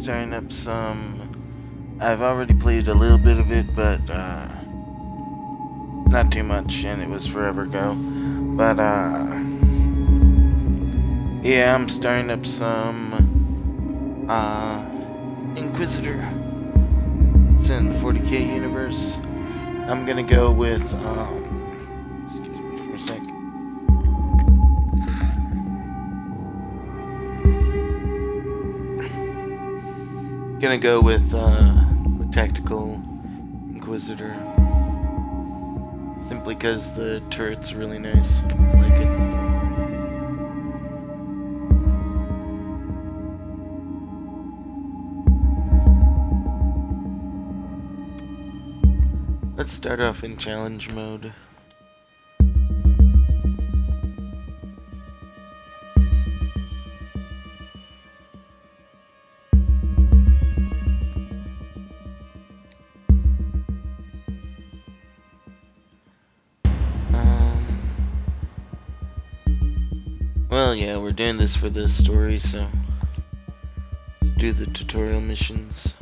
starting up some... I've already played a little bit of it, but not too much, and it was forever ago. But yeah, I'm starting up some Inquisitor. It's in the 40k universe. I'm gonna go with excuse me for a sec. Gonna go with the tactical Inquisitor, simply because the turret's really nice. I like it. Let's start off in challenge mode. Well, yeah, we're doing this for the story, so let's do the tutorial missions.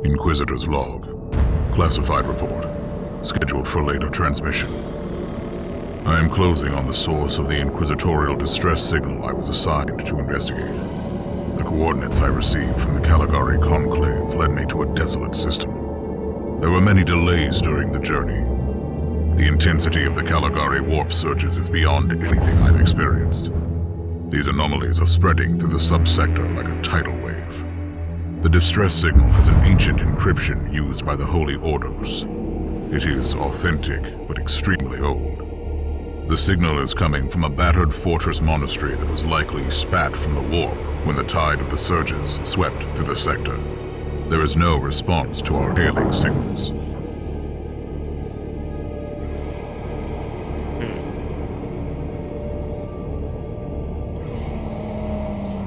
Inquisitor's log. Classified report. Scheduled for later transmission. I am closing on the source of the inquisitorial distress signal I was assigned to investigate. The coordinates I received from the Caligari Conclave led me to a desolate system. There were many delays during the journey. The intensity of the Caligari warp surges is beyond anything I've experienced. These anomalies are spreading through the subsector like a tidal wave. The distress signal has an ancient encryption used by the Holy Orders. It is authentic, but extremely old. The signal is coming from a battered fortress monastery that was likely spat from the warp when the tide of the surges swept through the sector. There is no response to our hailing signals.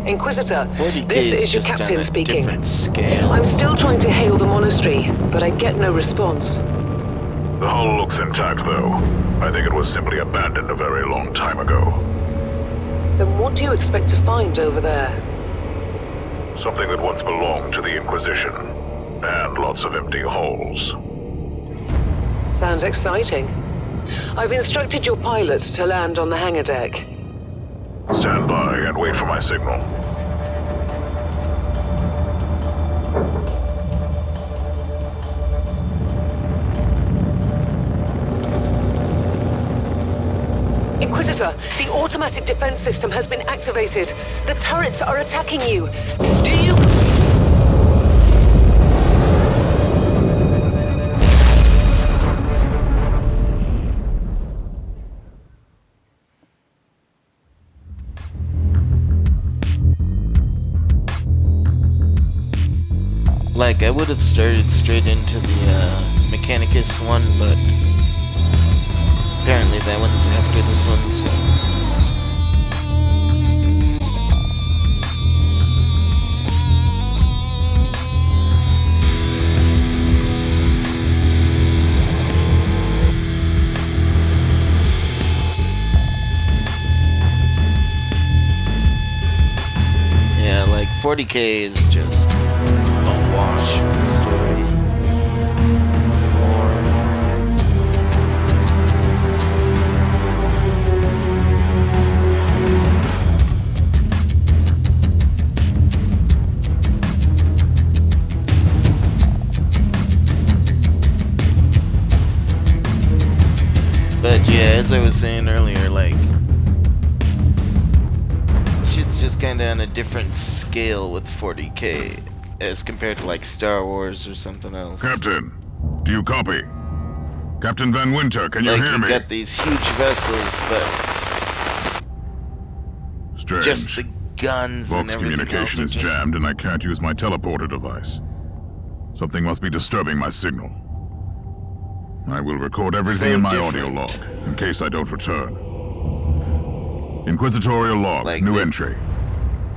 Inquisitor, this is your captain speaking. Scale. I'm still trying to hail the monastery, but I get no response. The hull looks intact, though. I think it was simply abandoned a very long time ago. Then what do you expect to find over there? Something that once belonged to the Inquisition, and lots of empty holes. Sounds exciting. I've instructed your pilot to land on the hangar deck. Stand by and wait for my signal. Inquisitor, the automatic defense system has been activated. The turrets are attacking you. Do you... Like, I would have started straight into the Mechanicus one, but apparently that one's after this one, so... Yeah, like, 40k is just... wash the story more. But yeah, as I was saying earlier, like, shit's just kinda on a different scale with 40k as compared to like Star Wars or something else. Captain, do you copy? Captain Van Winter, can you hear me? You got these huge vessels, but just Strange. the guns and Vox everything communication else is are just... jammed and I can't use my teleporter device. Something must be disturbing my signal. I will record everything So in my audio different. log, in case I don't return. Inquisitorial log, Like new the- entry.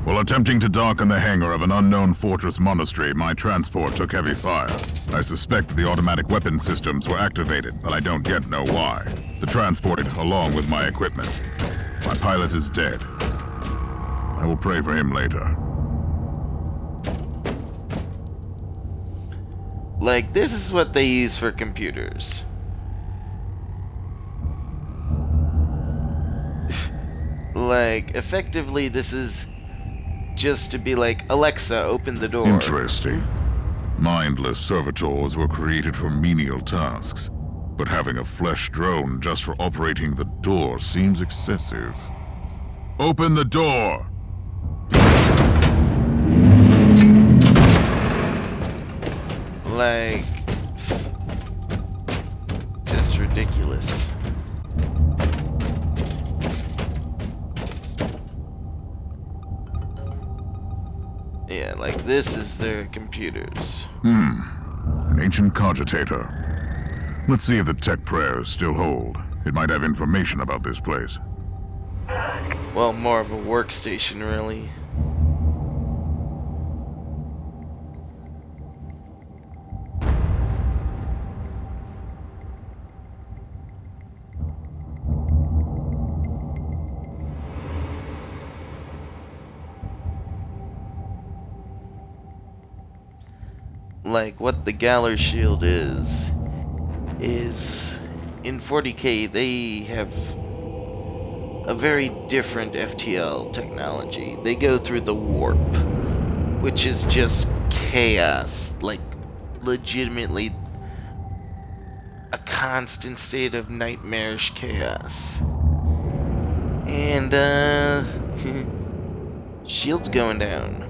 While attempting to dock in the hangar of an unknown fortress monastery, my transport took heavy fire. I suspect that the automatic weapon systems were activated, but I don't yet know why. The transported along with my equipment. My pilot is dead. I will pray for him later. Like, this is what they use for computers. Like, effectively, this is just to be like, Alexa, open the door. Interesting. Mindless servitors were created for menial tasks, but having a flesh drone just for operating the door seems excessive. Open the door! Like, just ridiculous. Yeah, like this is their computers. An ancient cogitator. Let's see if the tech prayers still hold. It might have information about this place. Well, more of a workstation, really. Like, what the Galler Shield is in 40K they have a very different FTL technology. They go through the warp, which is just chaos, like legitimately a constant state of nightmarish chaos. And Shield's going down.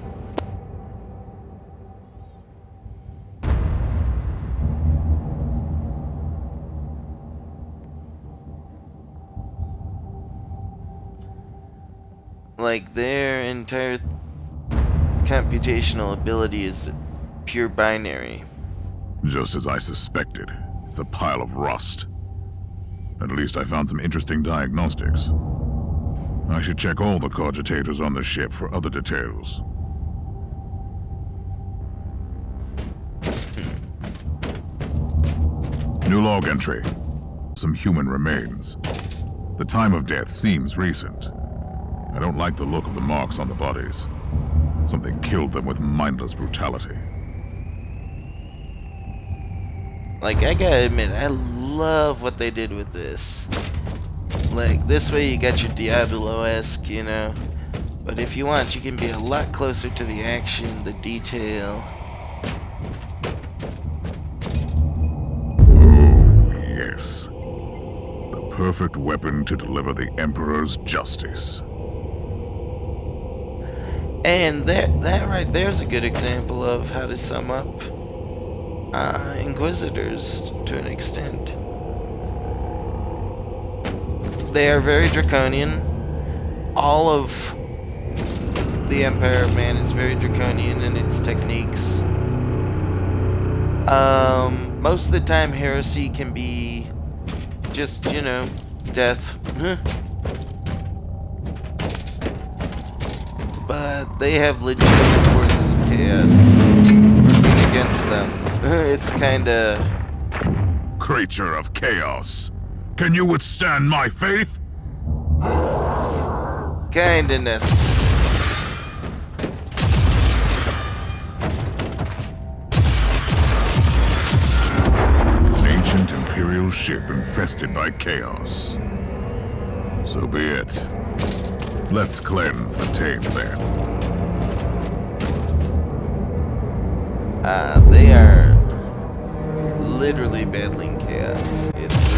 Like, their entire computational ability is pure binary. Just as I suspected. It's a pile of rust. At least I found some interesting diagnostics. I should check all the cogitators on the ship for other details. New log entry. Some human remains. The time of death seems recent. I don't like the look of the marks on the bodies. Something killed them with mindless brutality. Like, I gotta admit, I love what they did with this. Like, this way you got your Diablo-esque, you know. But if you want, you can be a lot closer to the action, the detail. Oh, yes. The perfect weapon to deliver the Emperor's justice. And that right there's a good example of how to sum up Inquisitors to an extent. They are very draconian. All of the Empire of Man is very draconian in its techniques. Most of the time heresy can be just, you know, death. But they have legitimate forces of chaos working against them. It's kinda... Creature of chaos. Can you withstand my faith? kinda necessary. An ancient Imperial ship infested by chaos. So be it. Let's cleanse the taint then. They are literally battling chaos. It's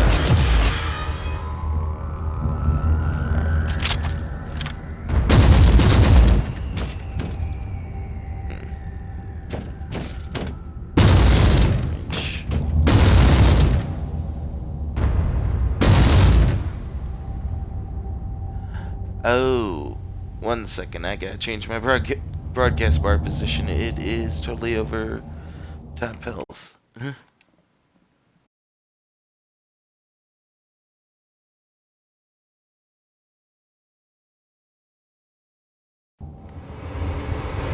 Oh, 1 second, I gotta change my broadcast bar position. It is totally over top health.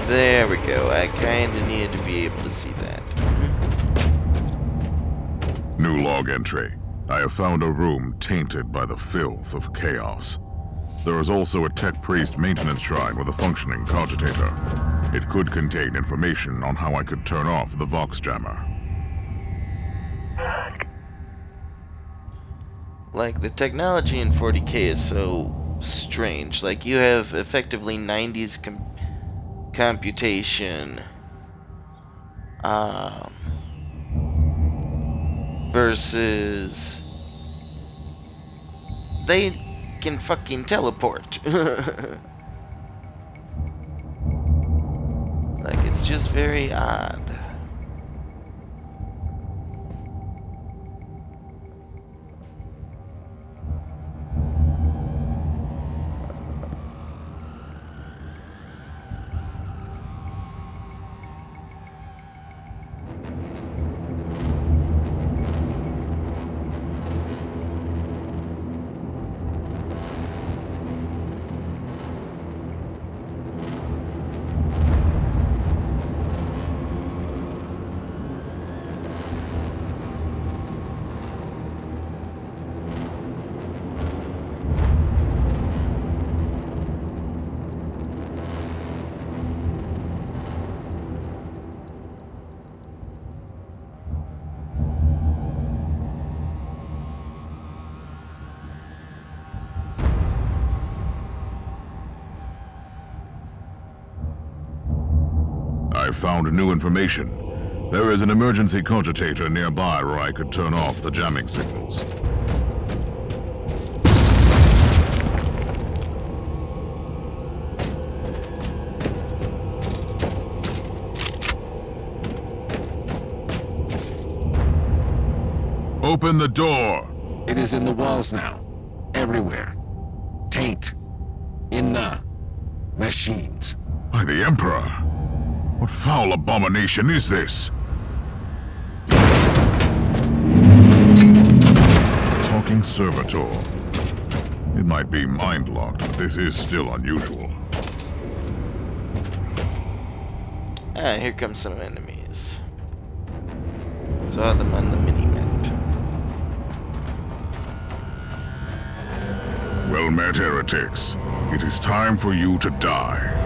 There we go. I kinda needed to be able to see that. New log entry. I have found a room tainted by the filth of chaos. There is also a tech priest maintenance shrine with a functioning cogitator. It could contain information on how I could turn off the Vox jammer. Like, the technology in 40K is so strange. Like, you have effectively 90s computation versus they can fucking teleport. Like, it's just very odd. I found new information. There is an emergency cogitator nearby where I could turn off the jamming signals. Open the door! It is in the walls now. Everywhere. Taint. In the machines. By the Emperor! What foul abomination is this? Talking servitor. It might be mind-locked, but this is still unusual. Ah, here come some enemies. Saw them on the mini-map. Well met, heretics. It is time for you to die.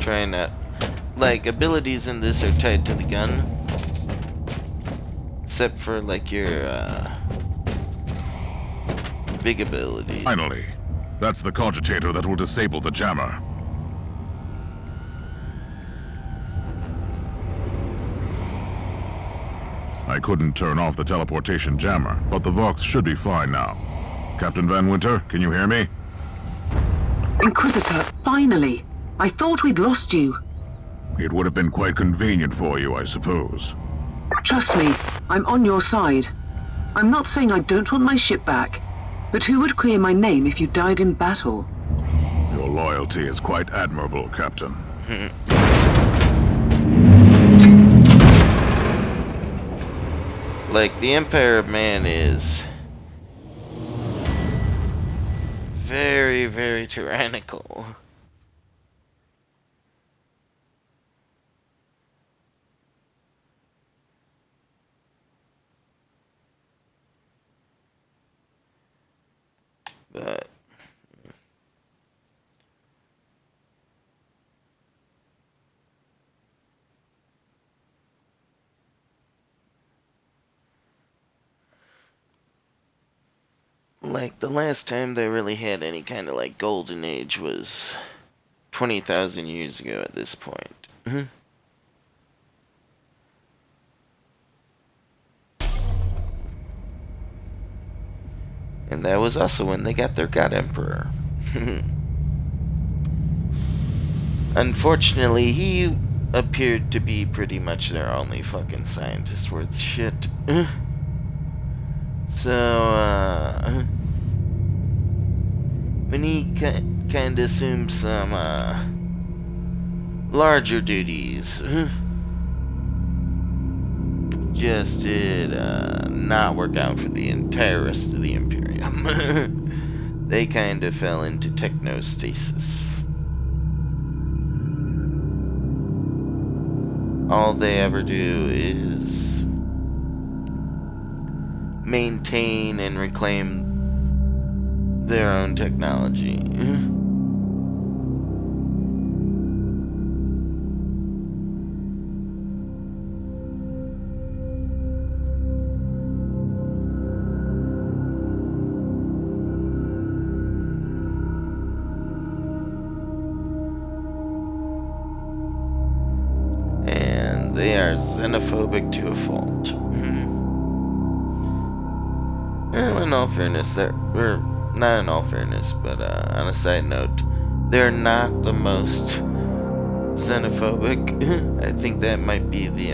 Trying not. Like, abilities in this are tied to the gun. Except for, like, your, big ability. Finally. That's the cogitator that will disable the jammer. I couldn't turn off the teleportation jammer, but the Vox should be fine now. Captain Van Winter, can you hear me? Inquisitor, finally! I thought we'd lost you. It would have been quite convenient for you, I suppose. Trust me, I'm on your side. I'm not saying I don't want my ship back, but who would clear my name if you died in battle? Your loyalty is quite admirable, Captain. Like, the Empire of Man is very, very tyrannical. But like, the last time they really had any kind of, like, golden age was 20,000 years ago at this point. And that was also when they got their God Emperor. Unfortunately, he appeared to be pretty much their only fucking scientist worth shit. So, when he kind of assumed some, larger duties, just did, not work out for the entire rest of the Imperium. They kind of fell into technostasis. All they ever do is maintain and reclaim their own technology. And they are xenophobic to a fault. Well, in all fairness, not in all fairness, but on a side note, they're not the most xenophobic. I think that might be the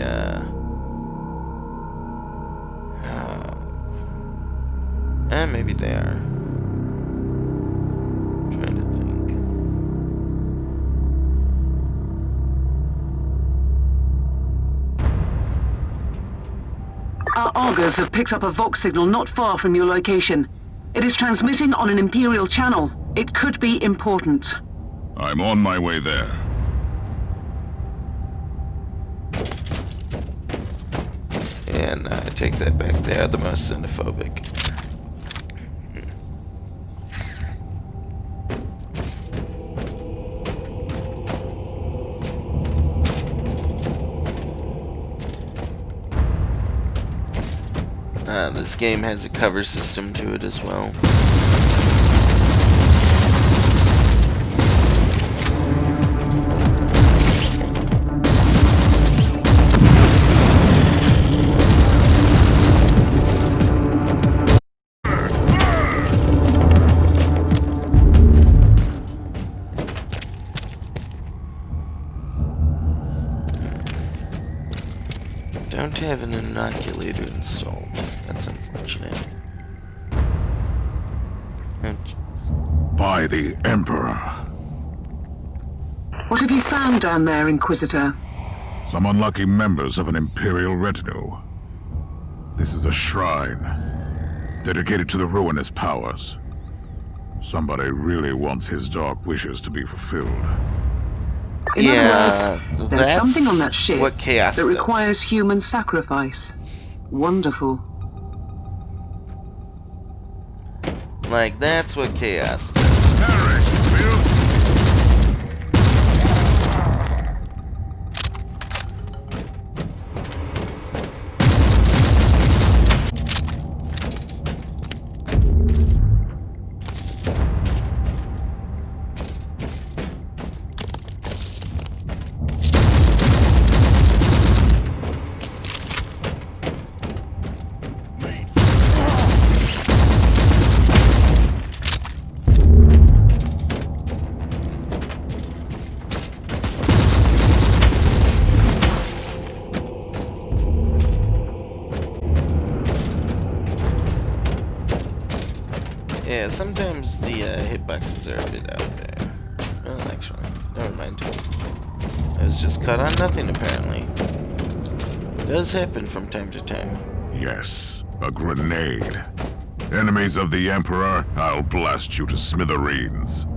maybe they are. I'm trying to think. Our augurs have picked up a Vox signal not far from your location. It is transmitting on an Imperial channel. It could be important. I'm on my way there. And I take that back. They are the most xenophobic. This game has a cover system to it as well. Don't have an inoculator installed. That's unfortunate. Oh, By the Emperor. What have you found down there, Inquisitor? Some unlucky members of an Imperial retinue. This is a shrine dedicated to the ruinous powers. Somebody really wants his dark wishes to be fulfilled. In yeah, other words, there's something on that ship what chaos that does. requires human sacrifice. Wonderful. Like, that's what chaos does. Yeah, sometimes the hitboxes are a bit out there. Well, actually, never mind. I was just caught on nothing, apparently. Does happen from time to time. Yes, a grenade. Enemies of the Emperor, I'll blast you to smithereens.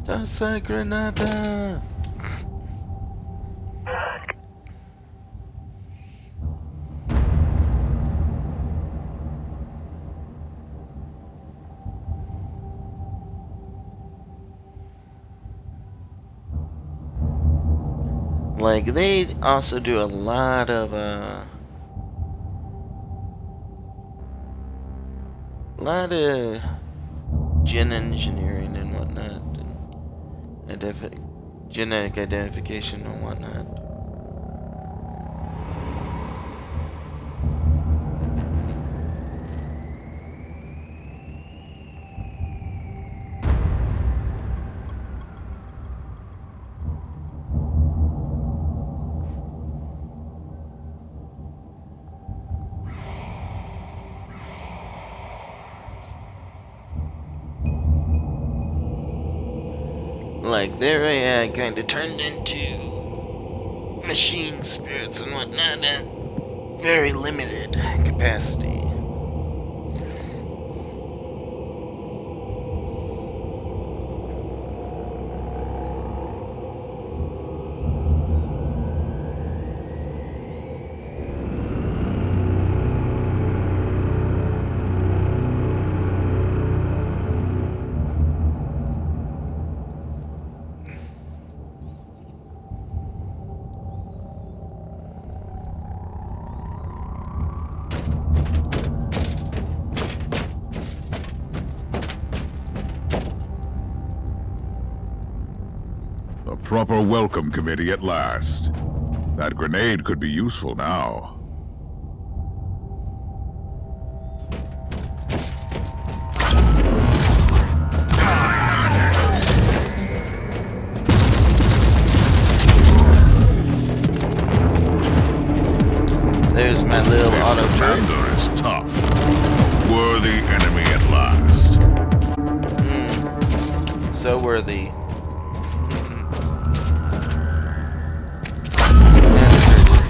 Dasa Granada! Like, they also do a lot of, gen engineering and whatnot, and genetic identification and whatnot. like their AI kind of turned into machine spirits and whatnot at very limited capacity. A proper welcome committee at last. That grenade could be useful now. There's my little This auto turn. commander is tough. Worthy enemy at last. So worthy.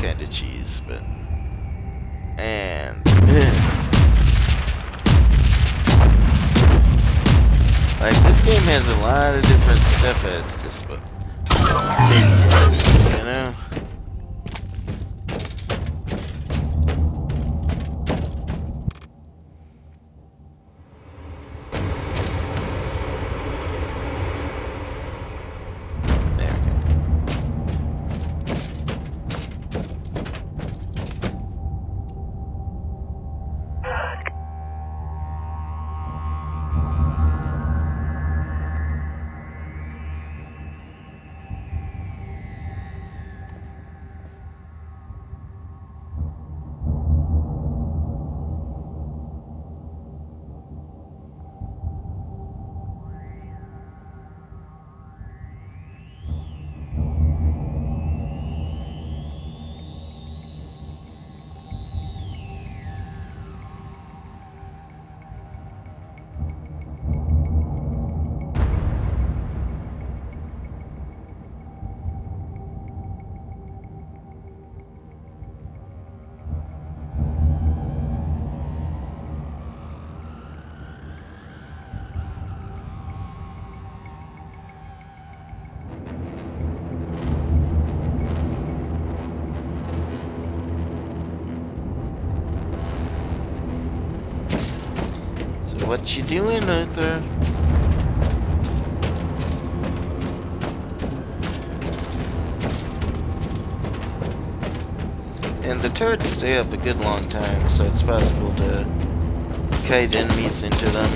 Kind of cheese, but like this game has a lot of different stuff as just but you know. What you doing, Luther? And the turrets stay up a good long time, so it's possible to kite enemies into them.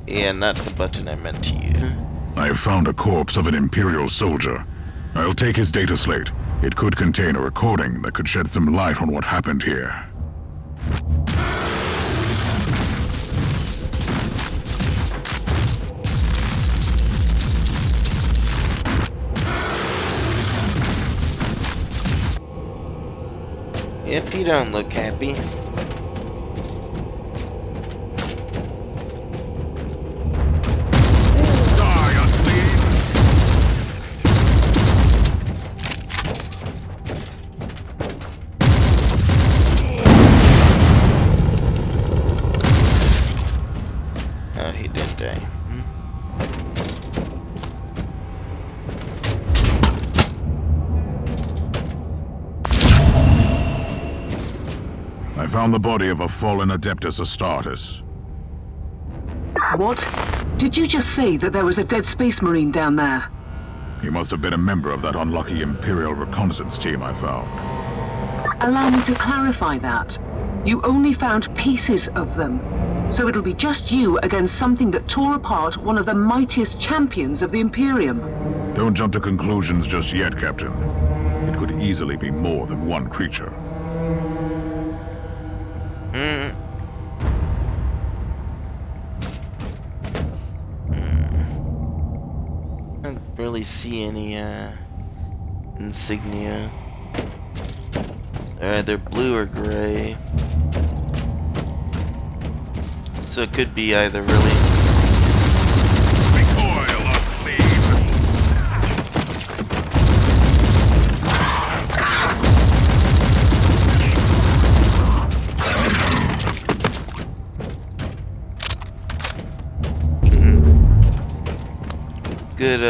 Yeah, not the button I meant to use. I have found a corpse of an Imperial soldier. I'll take his data slate. It could contain a recording that could shed some light on what happened here. If you don't look happy. Oh, he did die. I found the body of a fallen Adeptus Astartes. What? Did you just say that there was a dead space marine down there? He must have been a member of that unlucky Imperial reconnaissance team I found. Allow me to clarify that. You only found pieces of them. So it'll be just you against something that tore apart one of the mightiest champions of the Imperium. Don't jump to conclusions just yet, Captain. It could easily be more than one creature. I don't really see any insignia. They're either blue or gray. So it could be either, really. Recoil unclean. Good,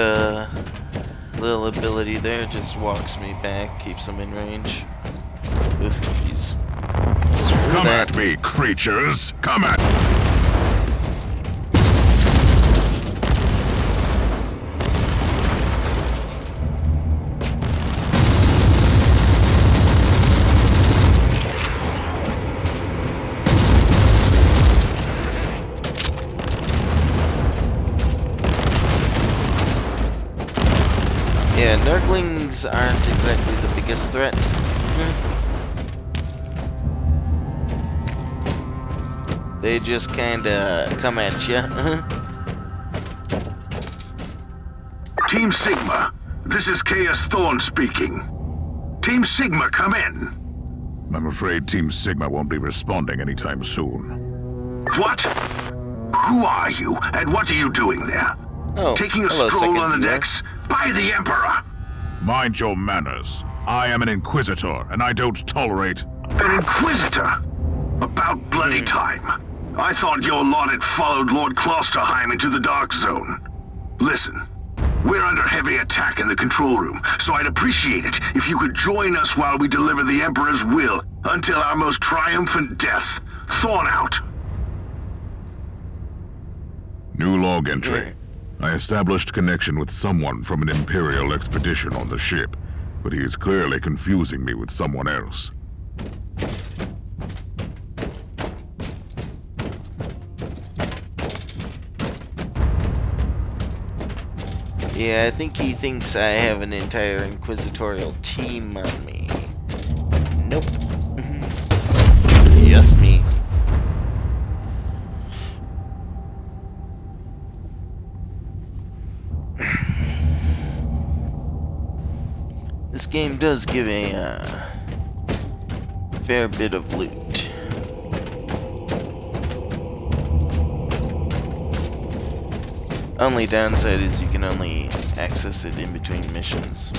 little ability there. Just walks me back, keeps them in range. Oof, jeez. Screw Come that. at me, creatures! Come at Yeah, Nurglings aren't exactly the biggest threat. They just kinda come at you. Team Sigma, this is Chaos Thorn speaking. Team Sigma, come in. I'm afraid Team Sigma won't be responding anytime soon. What? Who are you, and what are you doing there? Oh, Taking a hello, stroll second on the viewer. decks? By the Emperor! Mind your manners. I am an Inquisitor, and I don't tolerate... An Inquisitor? About bloody time. I thought your lot had followed Lord Klosterheim into the Dark Zone. Listen, we're under heavy attack in the control room, so I'd appreciate it if you could join us while we deliver the Emperor's will until our most triumphant death. Thorn out. New log entry. I established connection with someone from an Imperial expedition on the ship, but he is clearly confusing me with someone else. Yeah, I think he thinks I have an entire inquisitorial team on me. Nope. Just me. This game does give a fair bit of loot. Only downside is you can only access it in between missions.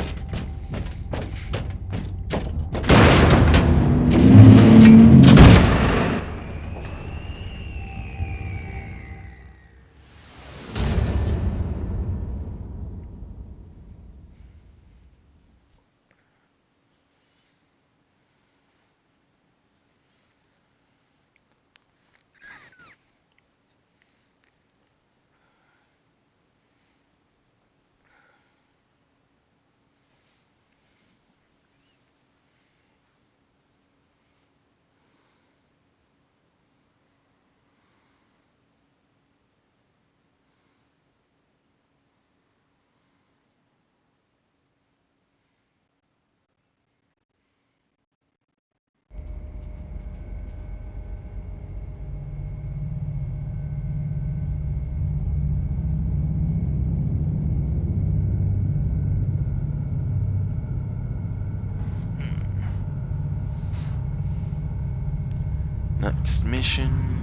Next mission.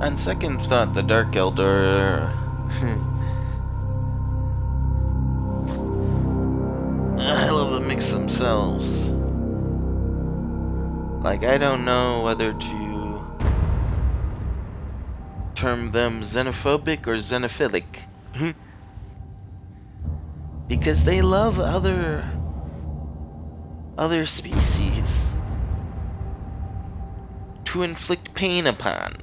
On second thought, the Dark Eldar a hell of a mix themselves. Like, I don't know whether to term them xenophobic or xenophilic. Because they love other species to inflict pain upon.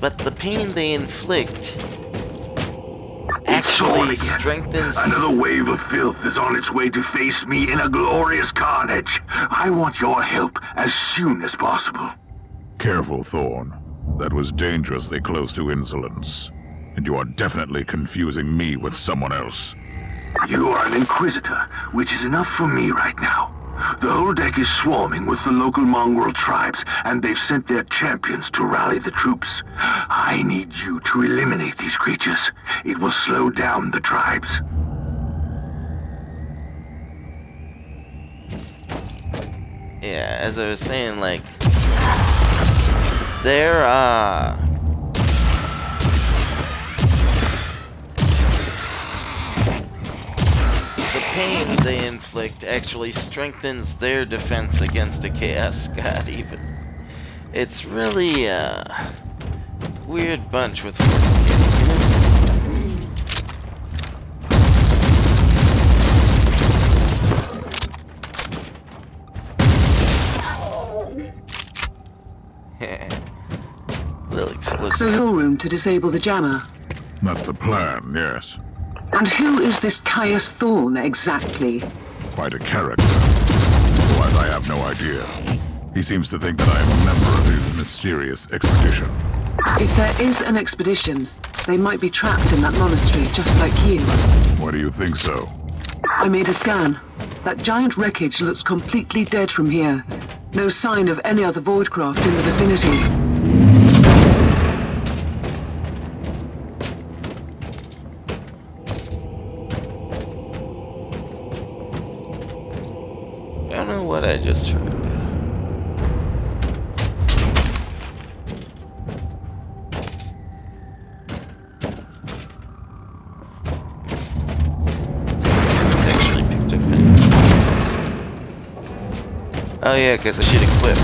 But the pain they inflict actually strengthens... Another wave of filth is on its way to face me in a glorious carnage. I want your help as soon as possible. Careful, Thorn. That was dangerously close to insolence. And you are definitely confusing me with someone else. You are an Inquisitor, which is enough for me right now. The whole deck is swarming with the local mongrel tribes, and they've sent their champions to rally the troops. I need you to eliminate these creatures. It will slow down the tribes. Yeah, as I was saying, like, there the pain they inflict actually strengthens their defense against a Chaos God, even. It's really a weird bunch with little explosive. So your room to disable the jammer. That's the plan, yes. And who is this Caius Thorn exactly? Quite a character. Otherwise, I have no idea. He seems to think that I am a member of his mysterious expedition. If there is an expedition, they might be trapped in that monastery just like you. Why do you think so? I made a scan. That giant wreckage looks completely dead from here. No sign of any other voidcraft in the vicinity. I don't know what I just heard. Actually picked up any. Oh yeah, because I should equipped.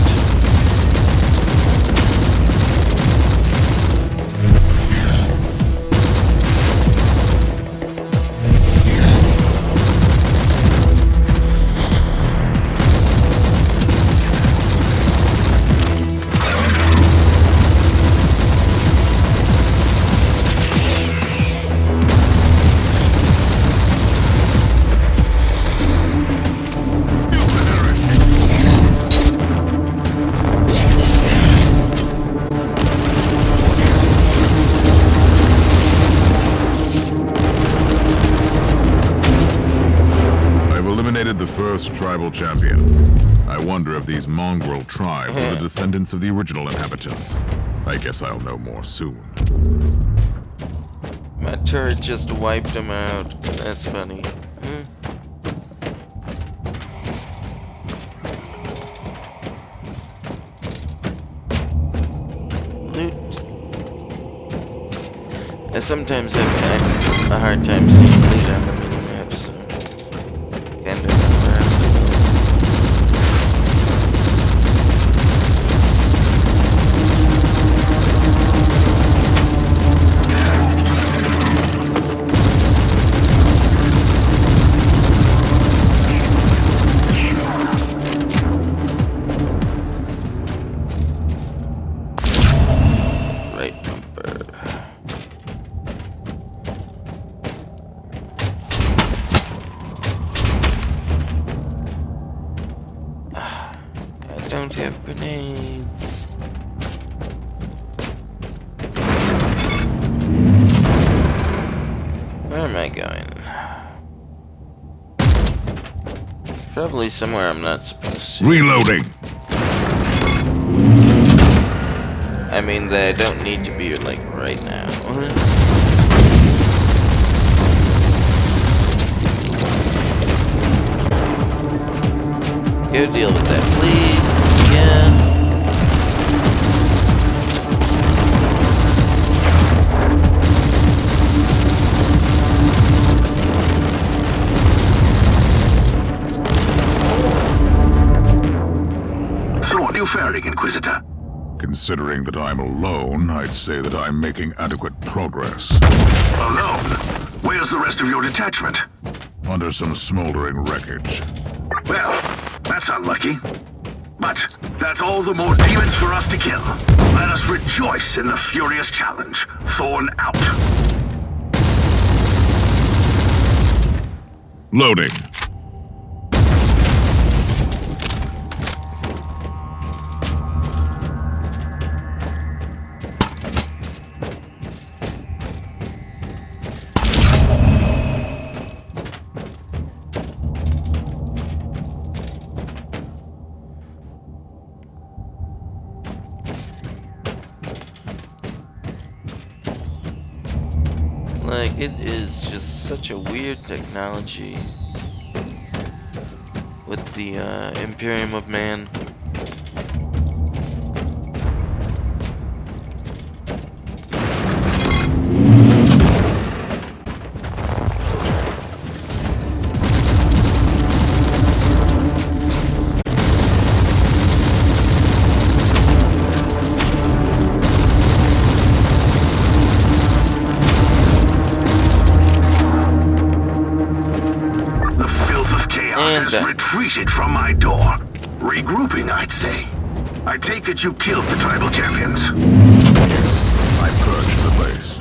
The first tribal champion. I wonder if these mongrel tribes are the descendants of the original inhabitants. I guess I'll know more soon. My turret just wiped him out. That's funny. Loot. I sometimes have a hard time seeing loot on the minimap, so kind of right bumper. I don't have grenades. Where am I going? Probably somewhere I'm not supposed to. Reloading! I mean, they don't need to be like right now. Go deal with that, please. Yeah. faring, Inquisitor? Considering that I'm alone, I'd say that I'm making adequate progress. Alone? Where's the rest of your detachment? Under some smoldering wreckage. Well, that's unlucky. But that's all the more demons for us to kill. Let us rejoice in the furious challenge. Thorn out. Loading. Like, it is just such a weird technology with the Imperium of Man. Has retreated from my door. Regrouping, I'd say. I take it you killed the tribal champions. Yes, I purged the place.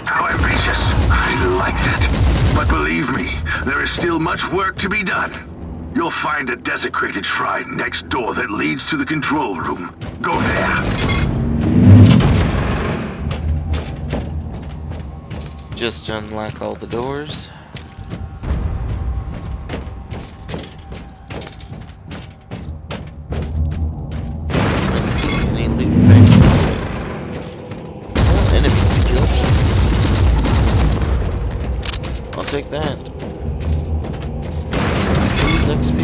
How ambitious. I like that. But believe me, there is still much work to be done. You'll find a desecrated shrine next door that leads to the control room. Go there. Just unlock all the doors. Take that. XP.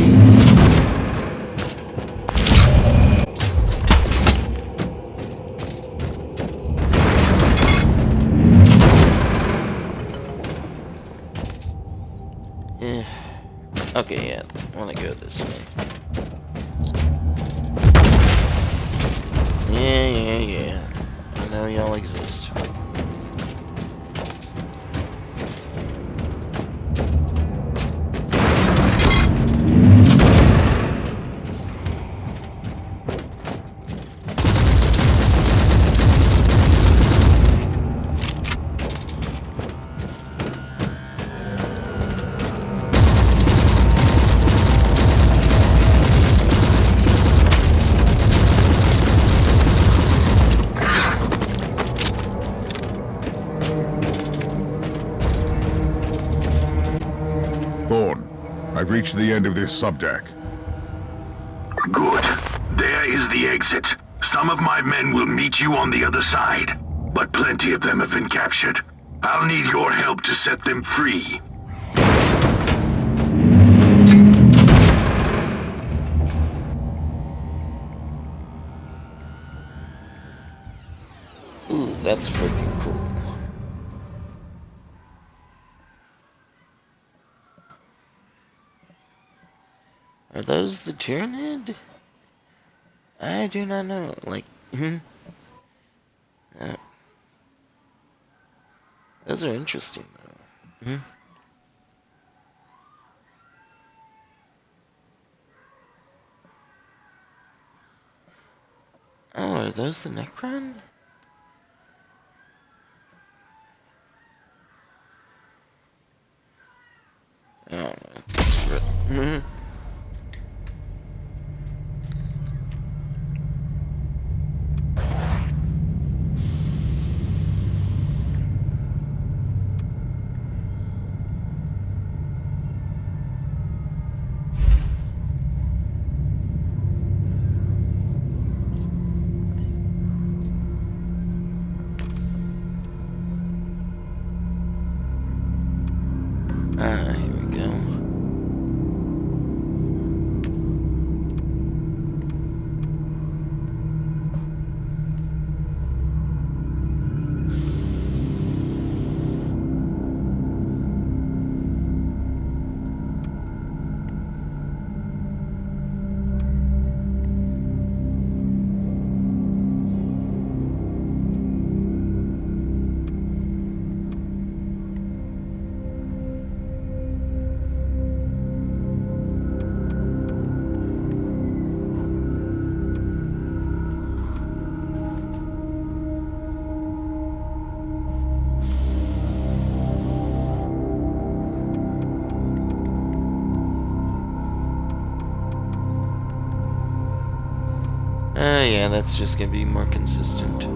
Yeah. Okay, yeah. I want to go this way. Yeah. I know y'all exist. I've reached the end of this subdeck. Good. There is the exit. Some of my men will meet you on the other side, but plenty of them have been captured. I'll need your help to set them free. Ooh, that's freaking cool. Are those the Tyranid? I do not know. Like, those are interesting, though. Oh, are those the Necron? Oh, no. Here we go. Yeah, that's just gonna be more consistent.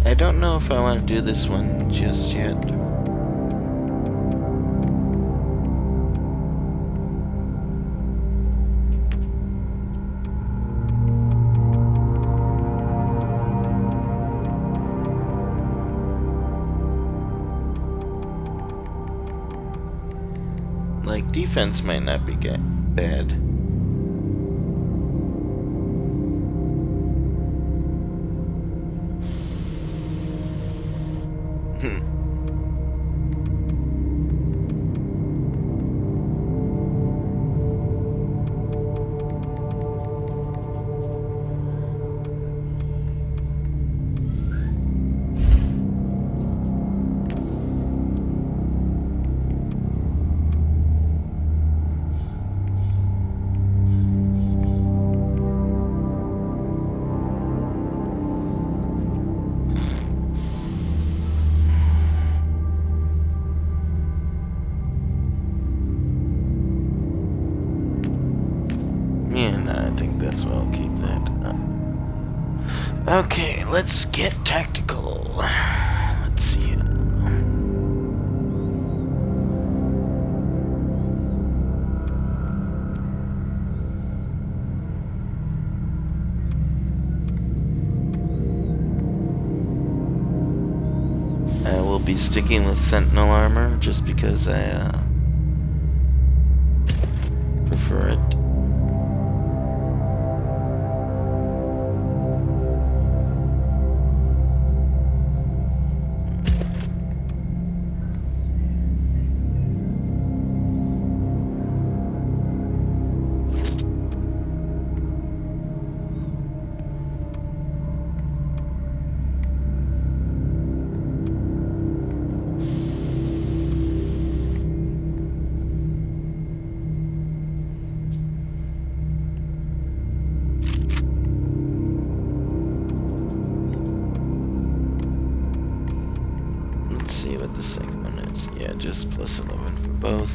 I don't know if I want to do this one just yet. Like, defense might not be bad. Okay, let's get tactical. Let's see. I will be sticking with Sentinel armor just because I prefer it. What the second one is. Yeah, just plus 11 for both.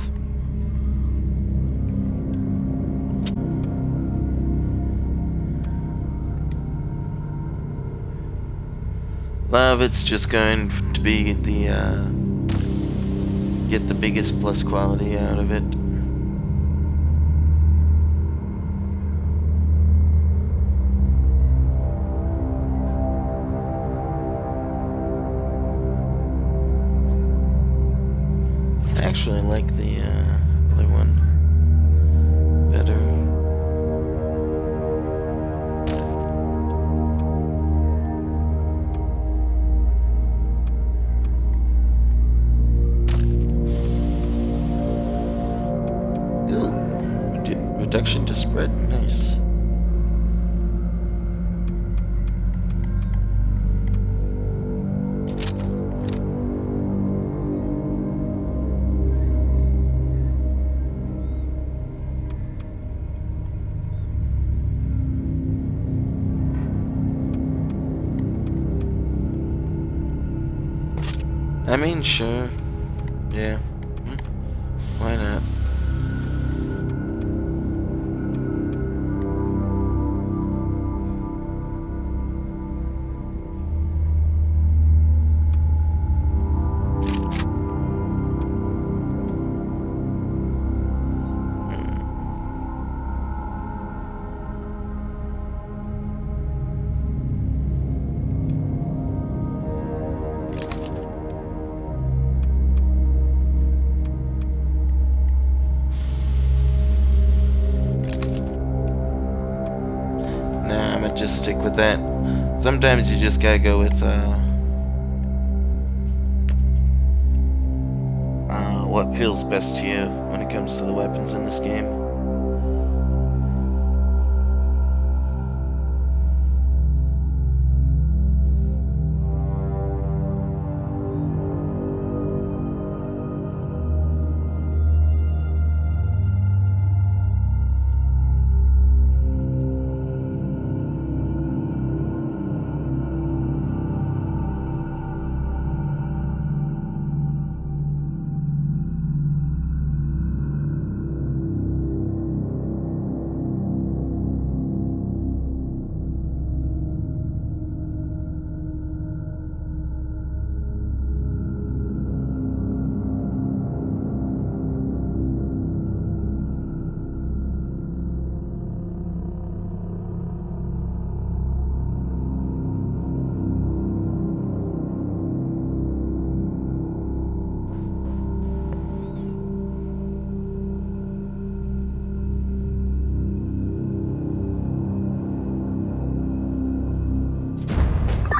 A lot of it's just going to be the get the biggest plus quality out of it. I actually like the other one better. Ooh, reduction to spread, nice. I mean, sure. Yeah. Why not? sometimes you just gotta go with what feels best to you when it comes to the weapons in this game.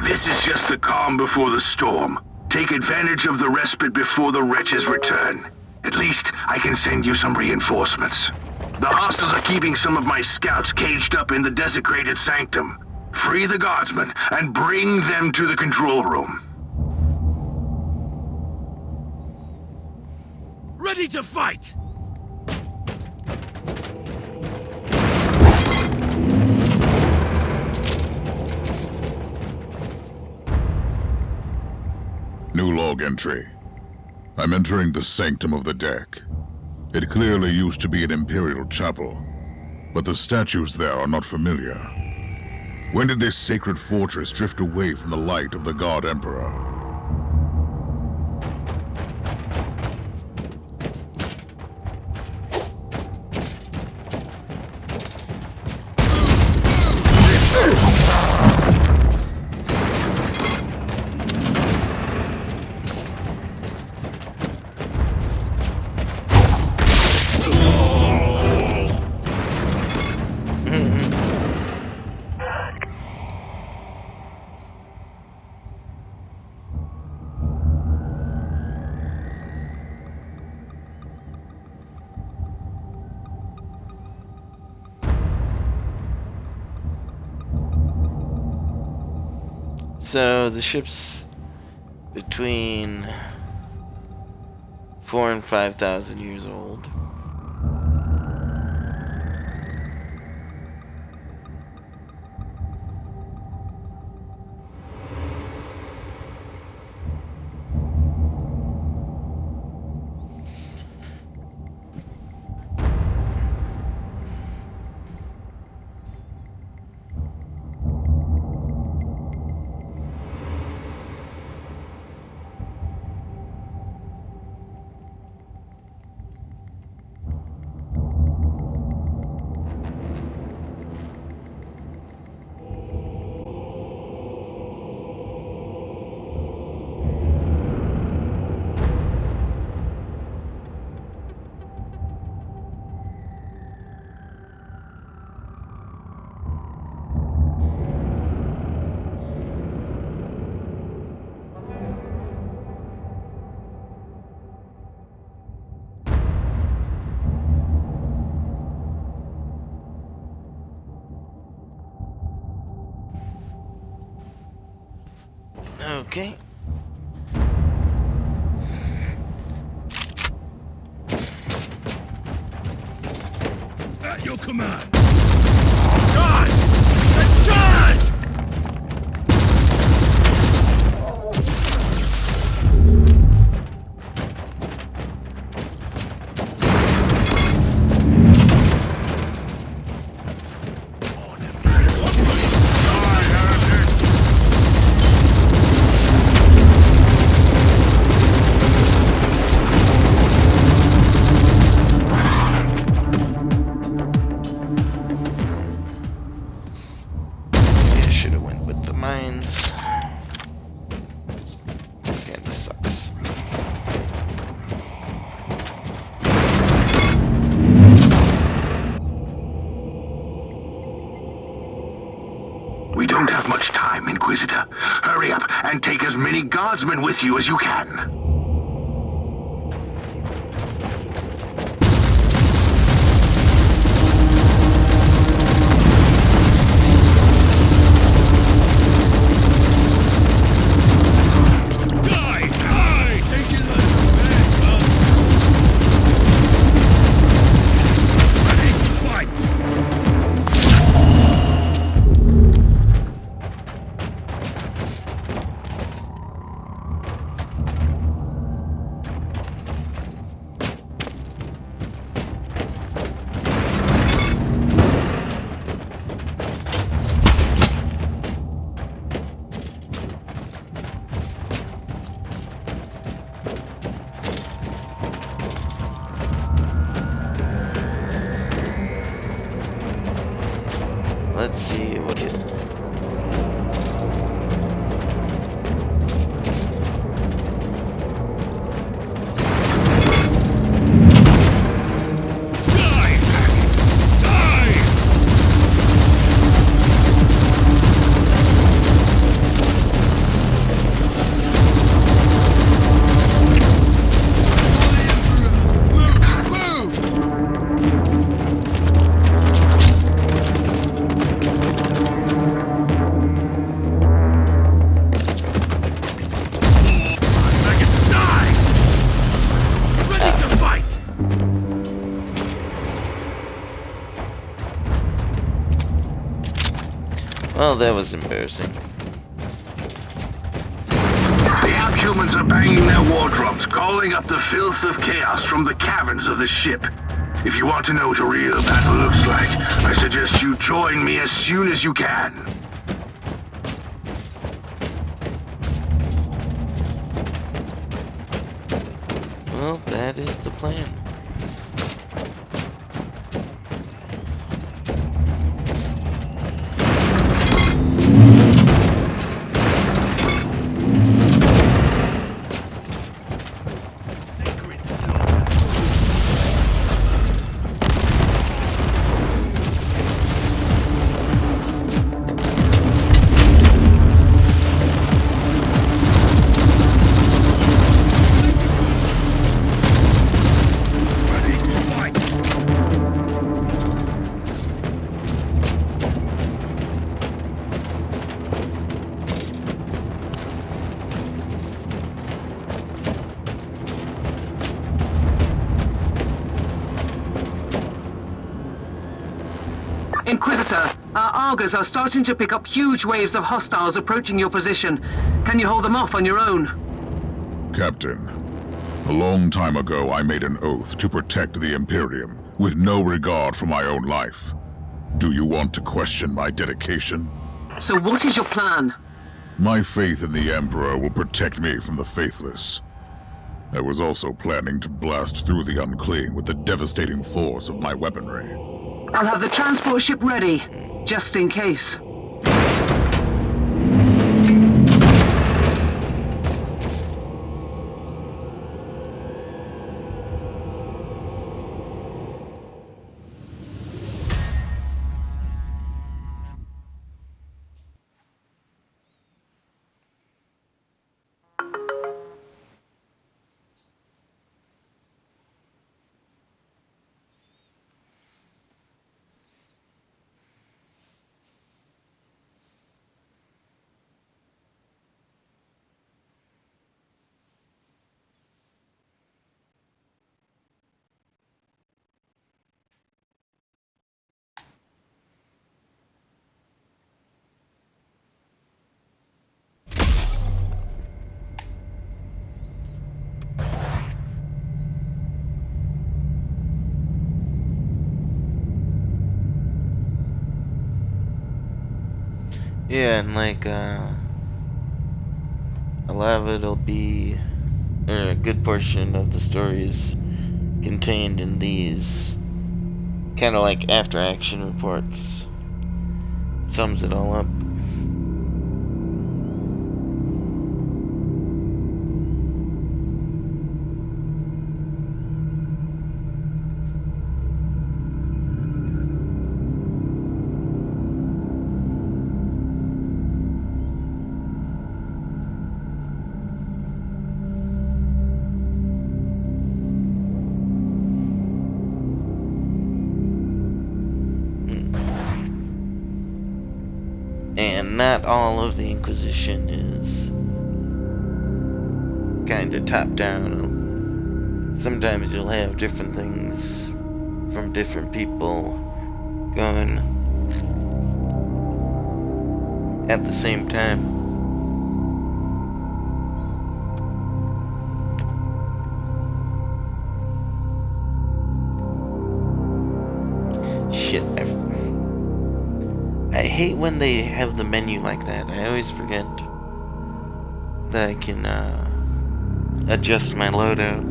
This is just the calm before the storm. Take advantage of the respite before the wretches return. At least, I can send you some reinforcements. The hostiles are keeping some of my scouts caged up in the desecrated sanctum. Free the guardsmen and bring them to the control room. Ready to fight! New log entry. I'm entering the sanctum of the deck. It clearly used to be an imperial chapel, but the statues there are not familiar. When did this sacred fortress drift away from the light of the God Emperor? So the ship's between 4,000 and 5,000 years old. Okay. At your command! Charge! Charge! take as many guardsmen with you as you can. Die! Die! Take it like a man, huh? Ready to fight! Let's see what it. Die, maggots! Die! Maggots, die! Ready to fight! Well, that was embarrassing. The Alchumans are banging their war drums, calling up the filth of chaos from the caverns of the ship. If you want to know what a real battle looks like, I suggest you join me as soon as you can. Well, that is the plan. Sacred silver. Ready to fight! Inquisitor, our Argos are starting to pick up huge waves of hostiles approaching your position. Can you hold them off on your own? Captain, a long time ago I made an oath to protect the Imperium, with no regard for my own life. Do you want to question my dedication? So what is your plan? My faith in the Emperor will protect me from the faithless. I was also planning to blast through the unclean with the devastating force of my weaponry. I'll have the transport ship ready, just in case. Yeah, and like, a lot of it'll be, or a good portion of the story is contained in these kind of like after action reports. Sums it all up. not all of the Inquisition is kind of top down. Sometimes you'll have different things from different people going at the same time. Shit, I hate when they have the menu like that. I always forget that I can adjust my loadout.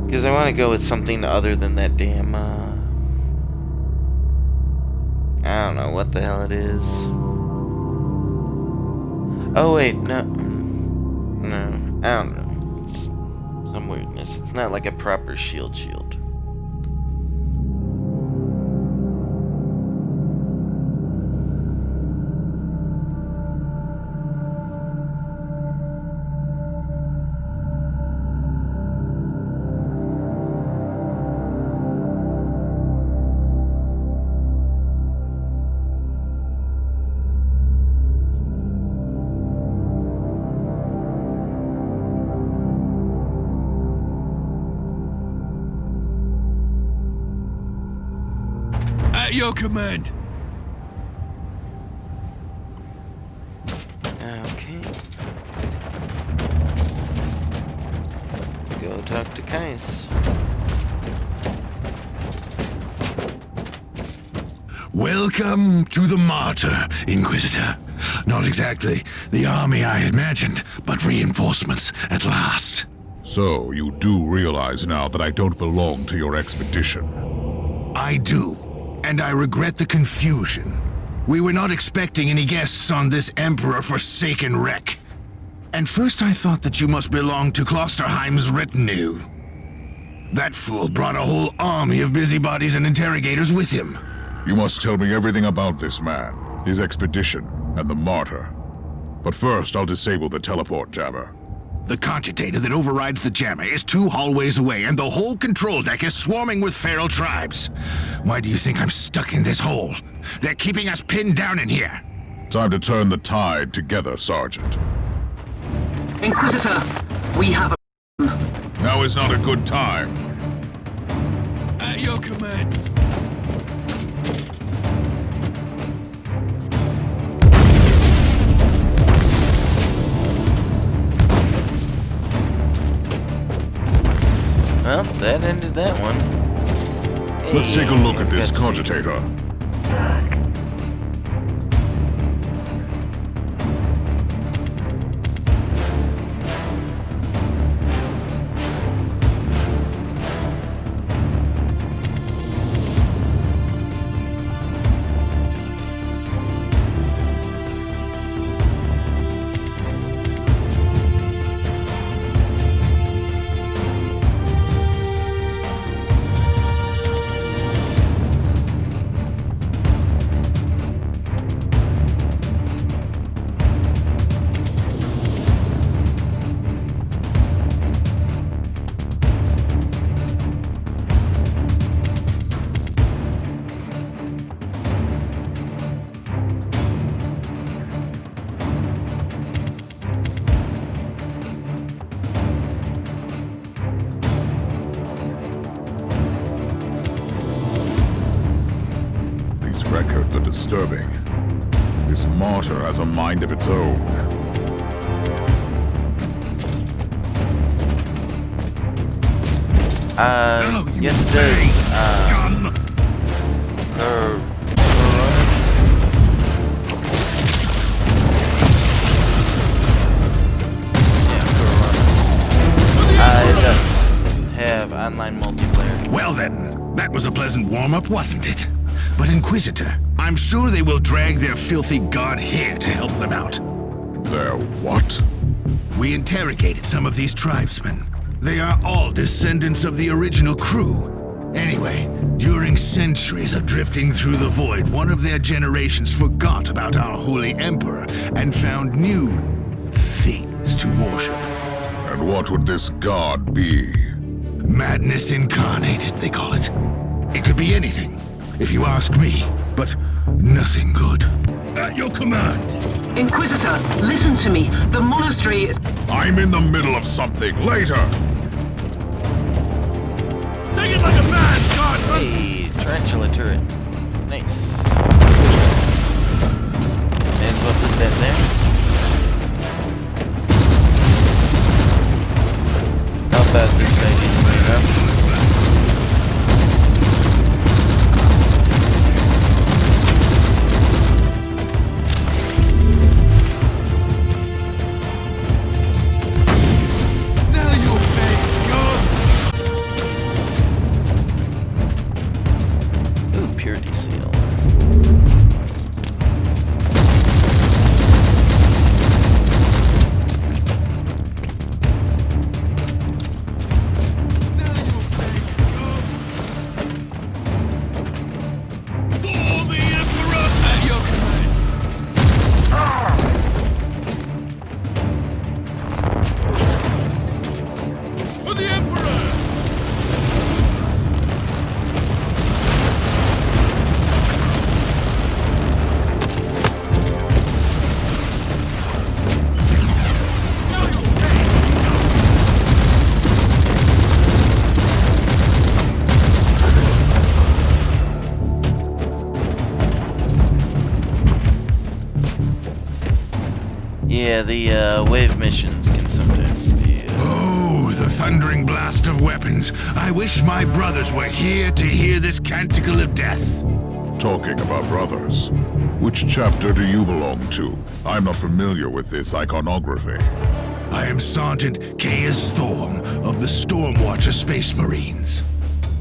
Because I want to go with something other than that damn, I don't know what the hell it is. Oh wait, no, I don't know. It's some weirdness. It's not like a proper shield. At your command. Okay. Go talk to Kais. Welcome to the Martyr, Inquisitor. Not exactly the army I imagined, but reinforcements at last. So, you do realize now that I don't belong to your expedition? I do, and I regret the confusion. We were not expecting any guests on this Emperor-forsaken wreck. And first I thought that you must belong to Klosterheim's retinue. That fool brought a whole army of busybodies and interrogators with him. You must tell me everything about this man, his expedition, and the Martyr. But first, I'll disable the teleport jammer. The cogitator that overrides the jammer is 2 hallways away, and the whole control deck is swarming with feral tribes. Why do you think I'm stuck in this hole? They're keeping us pinned down in here. Time to turn the tide together, Sergeant. Inquisitor, we have a... Now is not a good time. At your command. Well, that ended that one. Let's take a look at this cogitator. Records are disturbing. This martyr has a mind of its own. Yes it does. It does have online multiplayer. Well then, that was a pleasant warm-up, wasn't it? But Inquisitor, I'm sure they will drag their filthy god here to help them out. Their what? We interrogated some of these tribesmen. They are all descendants of the original crew. Anyway, during centuries of drifting through the void, one of their generations forgot about our holy emperor and found new things to worship. And what would this god be? Madness incarnated, they call it. It could be anything. If you ask me, but nothing good. At your command. Inquisitor, listen to me. The monastery is... I'm in the middle of something. Later! Take it like a man, guardsman! Hey, tarantula turret. Nice. May as well put that there. How about this thing is made up? Now your face, God! Ooh, purity seal. Now your face, God! For the Emperor! At your command! For the Emperor! Now your face! Yeah, the wave missions can sometimes be. Oh, the thundering blast of weapons. I wish my brothers were here to hear this canticle of death. Talking about brothers, which chapter do you belong to? I'm not familiar with this iconography. I am Sergeant Caius Thorm of the Stormwatcher Space Marines.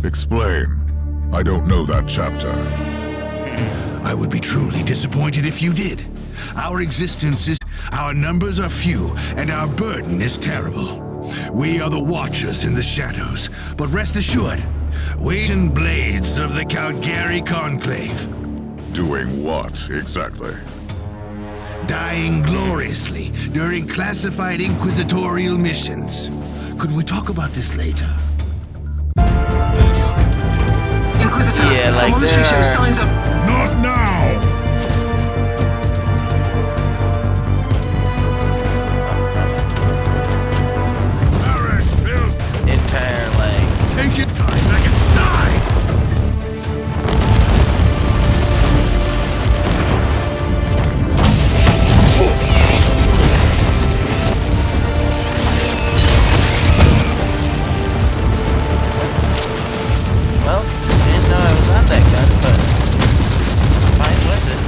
Explain. I don't know that chapter. I would be truly disappointed if you did. Our existence is... Our numbers are few, and our burden is terrible. We are the Watchers in the shadows, but rest assured, we and blades of the Calgary Conclave. Doing what, exactly? Dying gloriously during classified inquisitorial missions. Could we talk about this later? Inquisitor, Yeah, like the monastery there shows are- signs of... Not now! Entire, like. Take your time, maggots! Die! Well, didn't know I was on that gun, but fine with it.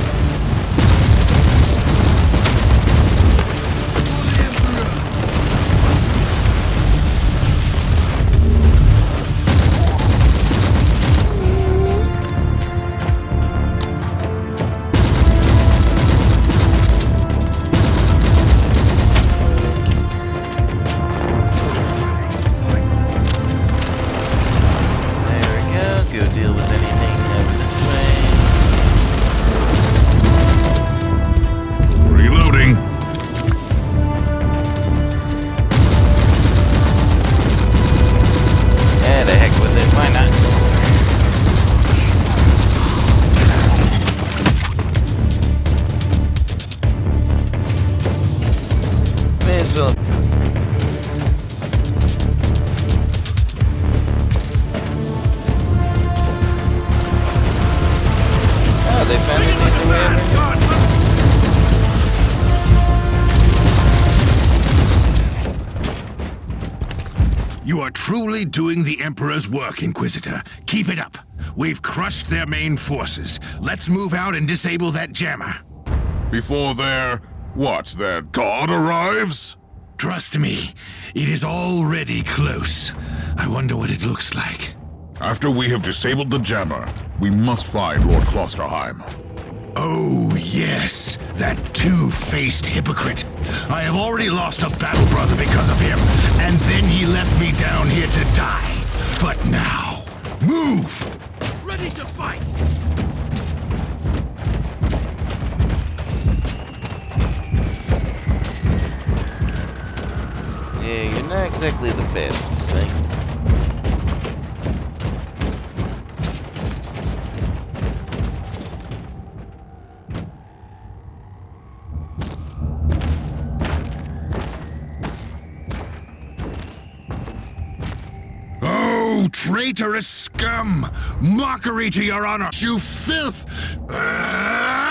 For the Emperor! There we go. Go deal with anything over this way. Reloading. And the heck with it. Why not? May as well. Oh, they found Take an it like a easy way man, over. guardsman! You are truly doing the Emperor's work, Inquisitor. Keep it up. We've crushed their main forces. Let's move out and disable that jammer. Before their god arrives? Trust me, it is already close. I wonder what it looks like. After we have disabled the jammer, we must find Lord Klosterheim. Oh, yes, that two-faced hypocrite. I have already lost a battle brother because of him, and then he left me down here to die. But now, move! Ready to fight! Yeah, you're not exactly the fastest thing. traitorous scum! Mockery to your honor, you filth! Ah!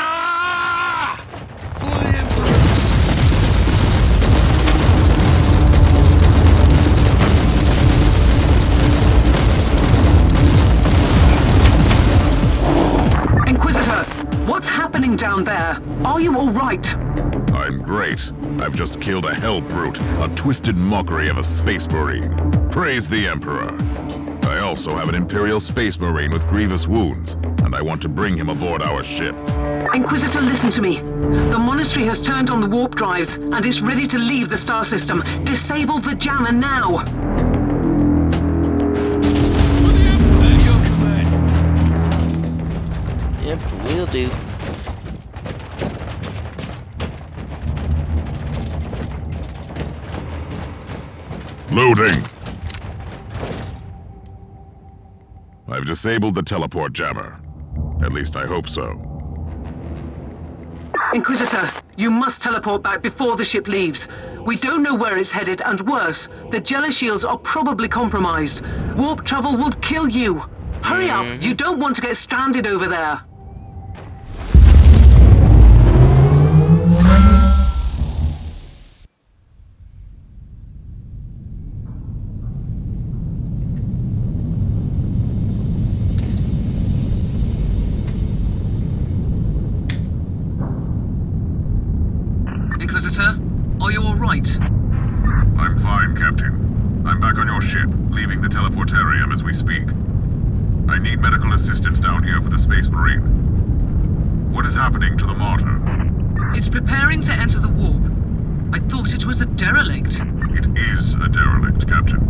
For the Emperor! Inquisitor, what's happening down there? Are you all right? I'm great. I've just killed a hell brute, a twisted mockery of a space marine. Praise the Emperor. I also have an Imperial space marine with grievous wounds, and I want to bring him aboard our ship. Inquisitor, listen to me. The monastery has turned on the warp drives and is ready to leave the star system. Disable the jammer now. For the Emperor! At your command! Yep, will do. Loading! I've disabled the teleport jammer. At least I hope so. Inquisitor, you must teleport back before the ship leaves. We don't know where it's headed, and worse, the Jella shields are probably compromised. Warp travel would kill you. Hurry up, you don't want to get stranded over there. Inquisitor, are you all right? I'm fine, Captain. I'm back on your ship, leaving the teleportarium as we speak. I need medical assistance down here for the Space Marine. What is happening to the Martyr? It's preparing to enter the warp. I thought it was a derelict. It is a derelict, Captain,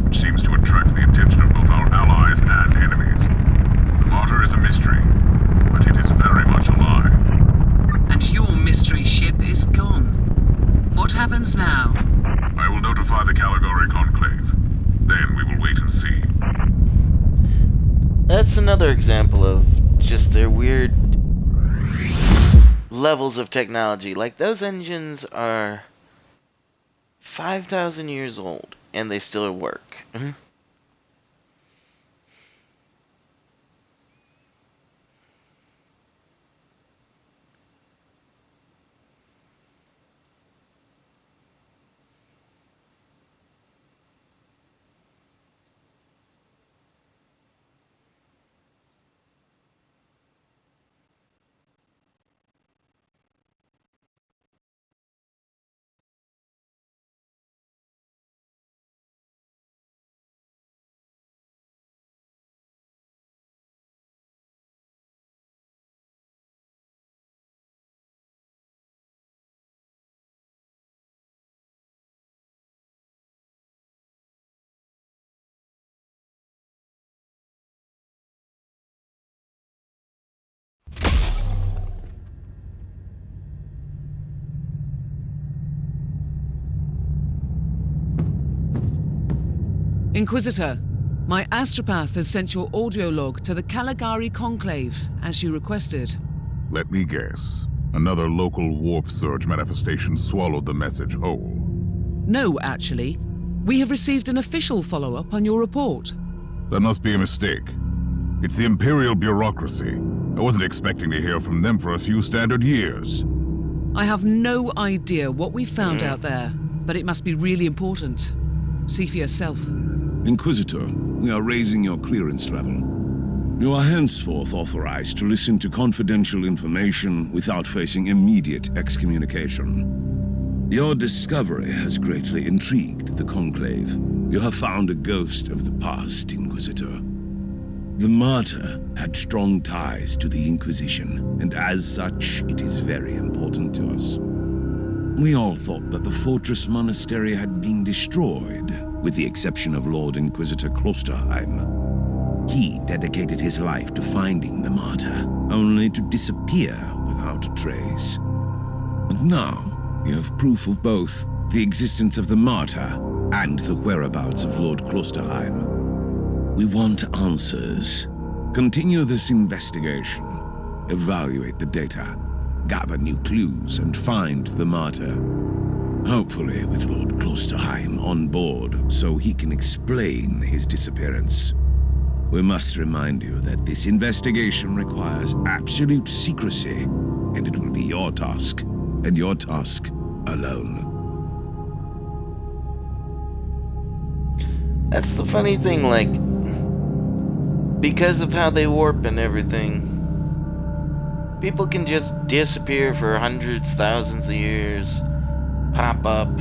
which seems to attract the attention of both our allies and enemies. The Martyr is a mystery, but it is very much alive. And your mystery ship is gone. What happens now? I will notify the Caligari Conclave. Then we will wait and see. That's another example of just their weird levels of technology. Like, those engines are 5,000 years old, and they still work. Inquisitor, my astropath has sent your audio log to the Caligari Conclave, as you requested. Let me guess. Another local warp surge manifestation swallowed the message whole. No, actually. We have received an official follow-up on your report. That must be a mistake. It's the Imperial bureaucracy. I wasn't expecting to hear from them for a few standard years. I have no idea what we found out there, but it must be really important. See for yourself. Inquisitor, we are raising your clearance level. You are henceforth authorized to listen to confidential information without facing immediate excommunication. Your discovery has greatly intrigued the Conclave. You have found a ghost of the past, Inquisitor. The Martyr had strong ties to the Inquisition, and as such, it is very important to us. We all thought that the Fortress Monastery had been destroyed, with the exception of Lord Inquisitor Klosterheim. He dedicated his life to finding the Martyr, only to disappear without a trace. And now, we have proof of both the existence of the Martyr and the whereabouts of Lord Klosterheim. We want answers. Continue this investigation. Evaluate the data. Gather new clues and find the Martyr. Hopefully with Lord Klosterheim on board so he can explain his disappearance. We must remind you that this investigation requires absolute secrecy, and it will be your task, and your task alone. That's the funny thing, like, because of how they warp and everything, people can just disappear for hundreds, thousands of years, pop up.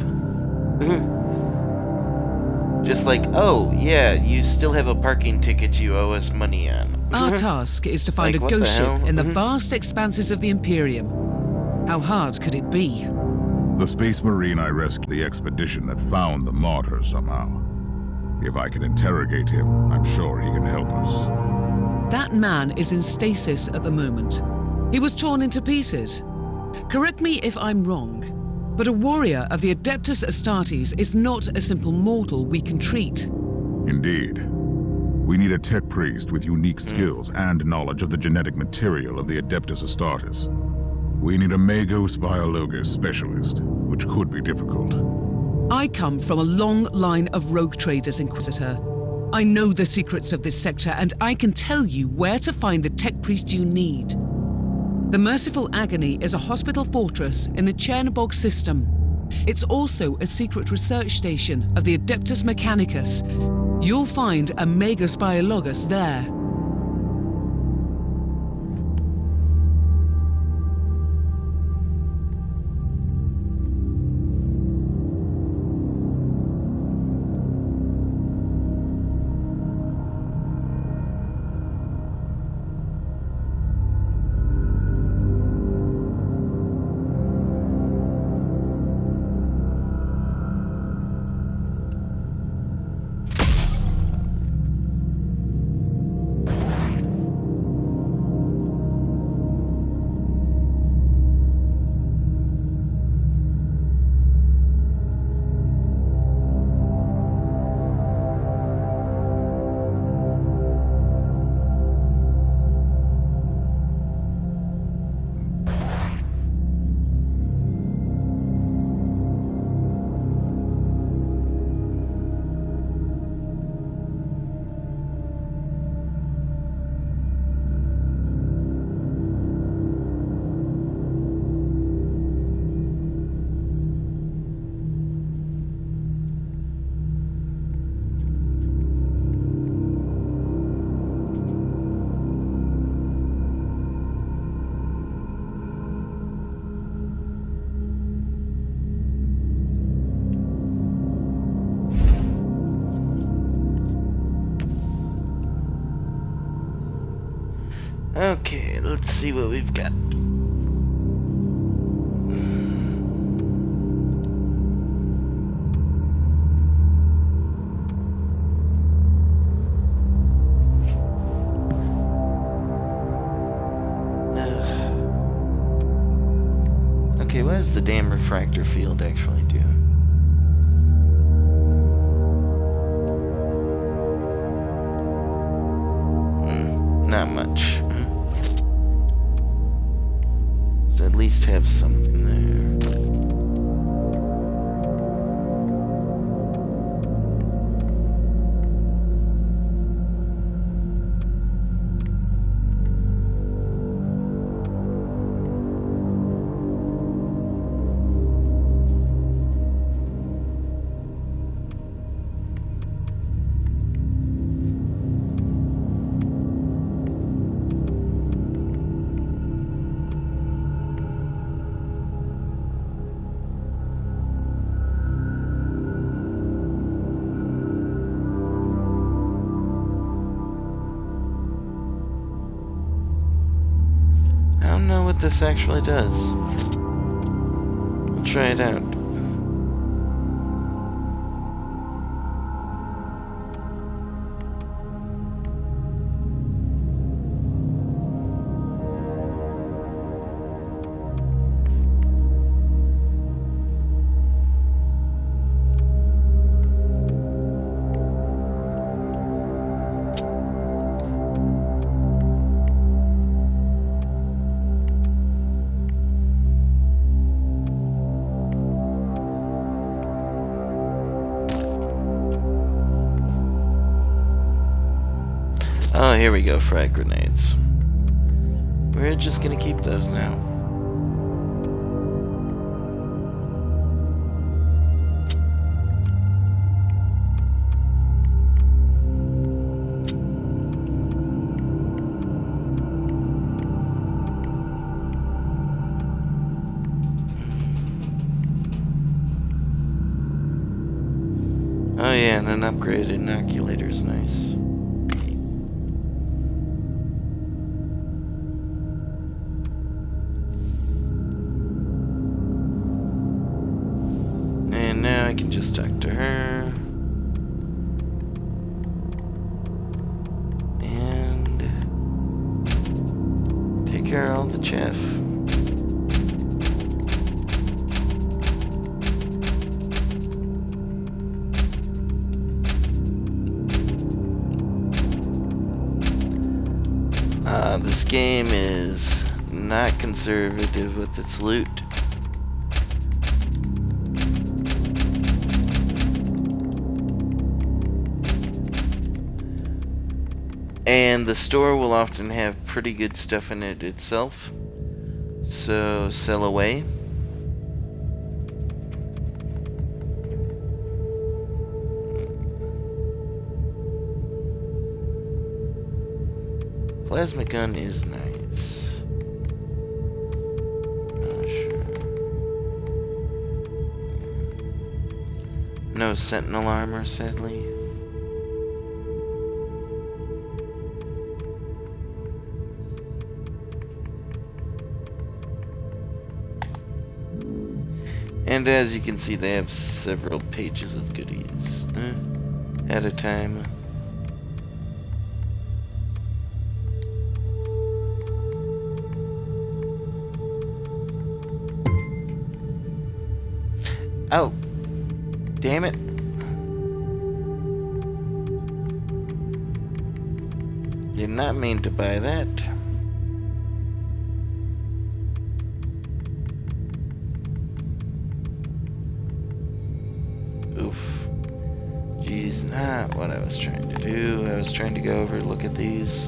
Just like, oh, yeah, you still have a parking ticket you owe us money on. Our task is to find Like, a what the ghost ship hell? in the vast expanses of the Imperium. How hard could it be? The Space Marine I rescued the expedition that found the martyr somehow. If I can interrogate him, I'm sure he can help us. That man is in stasis at the moment. He was torn into pieces. Correct me if I'm wrong, but a warrior of the Adeptus Astartes is not a simple mortal we can treat. Indeed. We need a tech priest with unique skills and knowledge of the genetic material of the Adeptus Astartes. We need a Magos Biologos specialist, which could be difficult. I come from a long line of rogue traders, Inquisitor. I know the secrets of this sector, and I can tell you where to find the tech priest you need. The Merciful Agony is a hospital fortress in the Chernobog system. It's also a secret research station of the Adeptus Mechanicus. You'll find a Magos Biologos there. Okay, let's see what we've got. Okay, what does the damn refractor field actually do? Not much. So at least have something there. I don't know what this actually does. I'll try it out. Oh, here we go, frag grenades. We're just gonna keep those now. Oh yeah, and an upgraded inoculator is nice. And now I can just talk to her. And take care of all the chaff. This game is not conservative with its loot. And the store will often have pretty good stuff in it itself. So sell away. Plasma gun is nice. Oh, sure. No sentinel armor, sadly. And as you can see, they have several pages of goodies at a time. Oh, damn it. Did not mean to buy that. Oof. Geez, not what I was trying to do. I was trying to go over and look at these.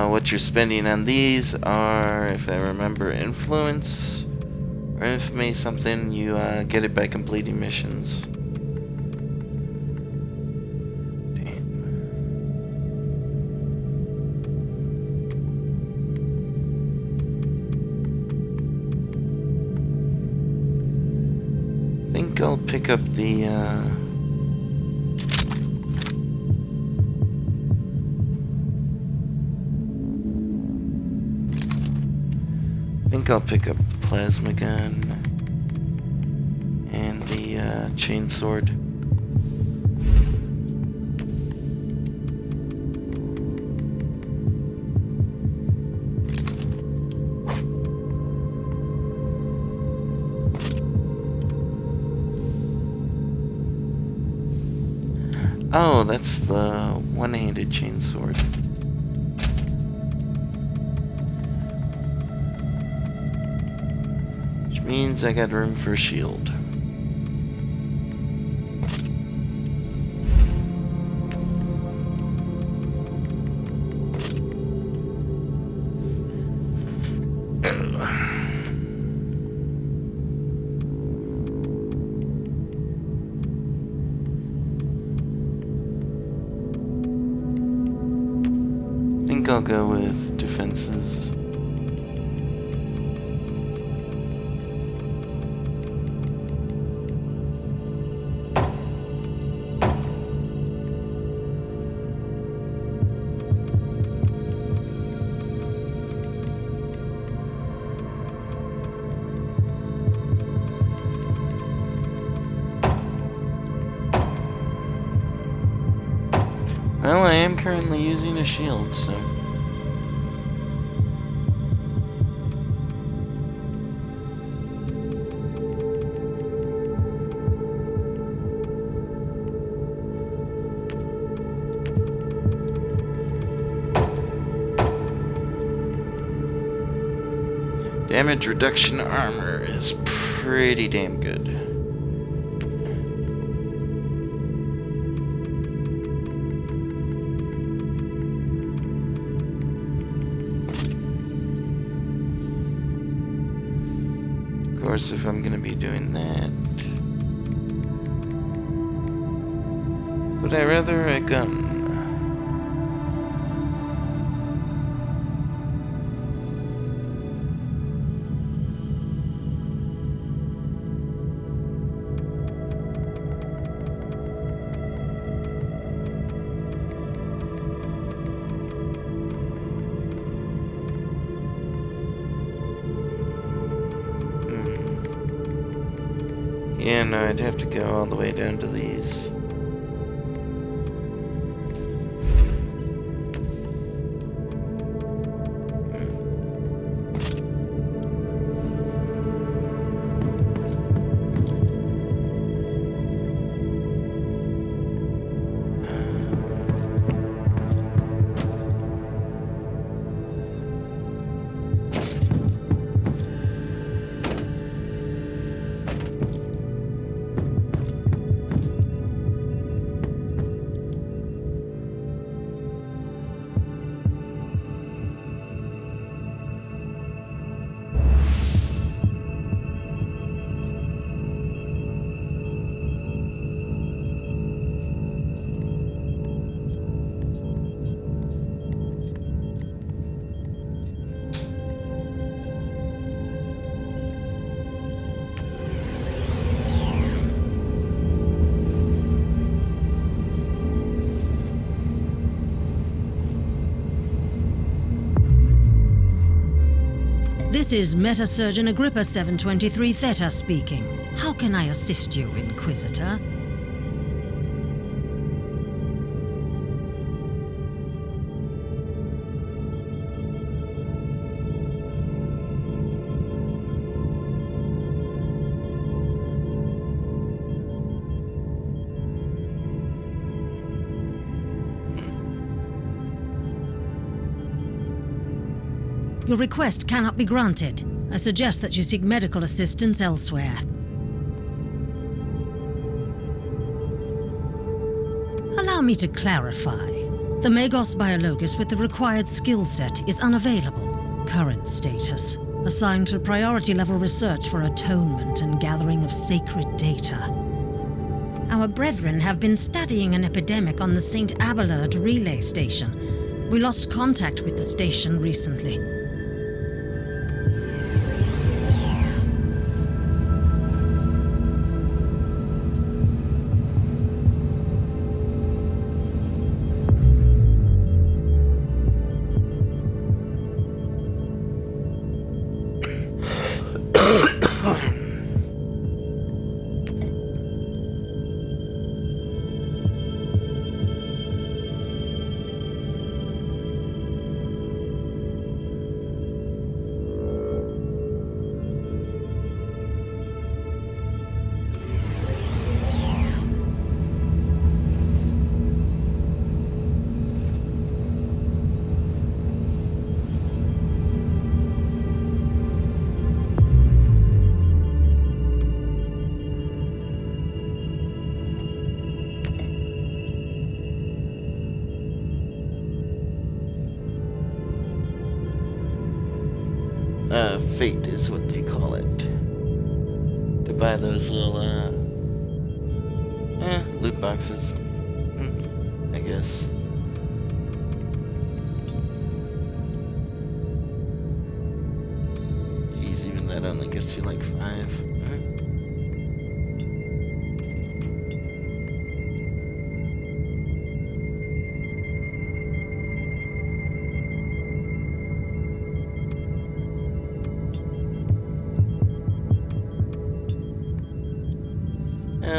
What you're spending on these are, if I remember, influence or infamy, something. You get it by completing missions. Damn. I think I'll pick up the I'll pick up the plasma gun and the chainsword. Oh, that's the one-handed chainsword. Means I got room for a shield. I think I'll go with defenses. Well, I am currently using a shield, so... Damage reduction armor is pretty damn good. course, if I'm gonna be doing that, would I rather a gun? Yeah, no, I'd have to go all the way down to these. This is Meta-Surgeon Agrippa 723 Theta speaking. How can I assist you, Inquisitor? Your request cannot be granted. I suggest that you seek medical assistance elsewhere. Allow me to clarify. The Magos Biologus with the required skill set is unavailable. Current status: assigned to priority level research for atonement and gathering of sacred data. Our brethren have been studying an epidemic on the St. Abelard relay station. We lost contact with the station recently. Fate is what they call it. To buy those little, loot boxes. I guess. Jeez, even that only gets you like 5.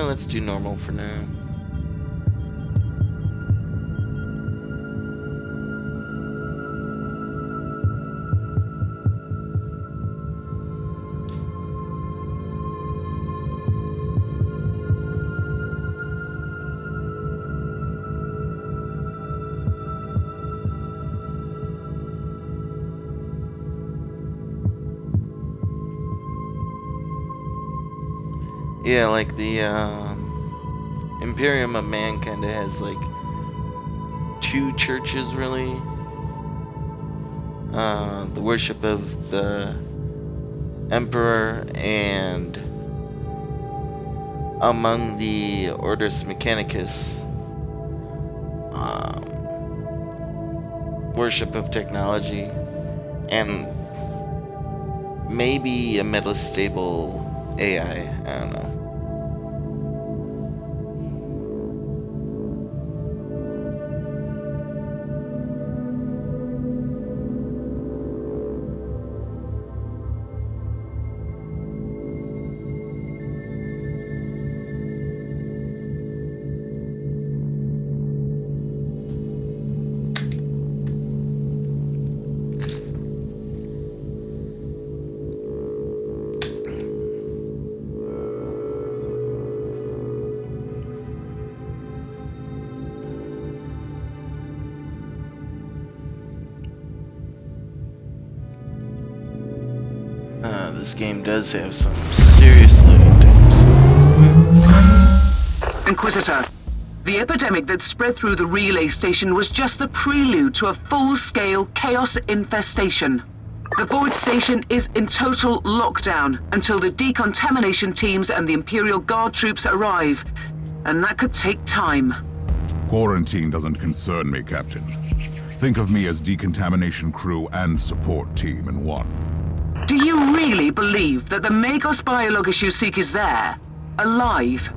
Let's do normal for now. Yeah, like the Imperium of Man kind of has like 2 churches, really. The worship of the Emperor and among the Orders Mechanicus, worship of technology, and maybe a metastable AI. I don't know. This game does have some serious loading times. Inquisitor, the epidemic that spread through the relay station was just the prelude to a full-scale chaos infestation. The Void Station is in total lockdown until the decontamination teams and the Imperial Guard troops arrive, and that could take time. Quarantine doesn't concern me, Captain. Think of me as decontamination crew and support team in one. Do you really believe that the Magos biologist you seek is there, alive?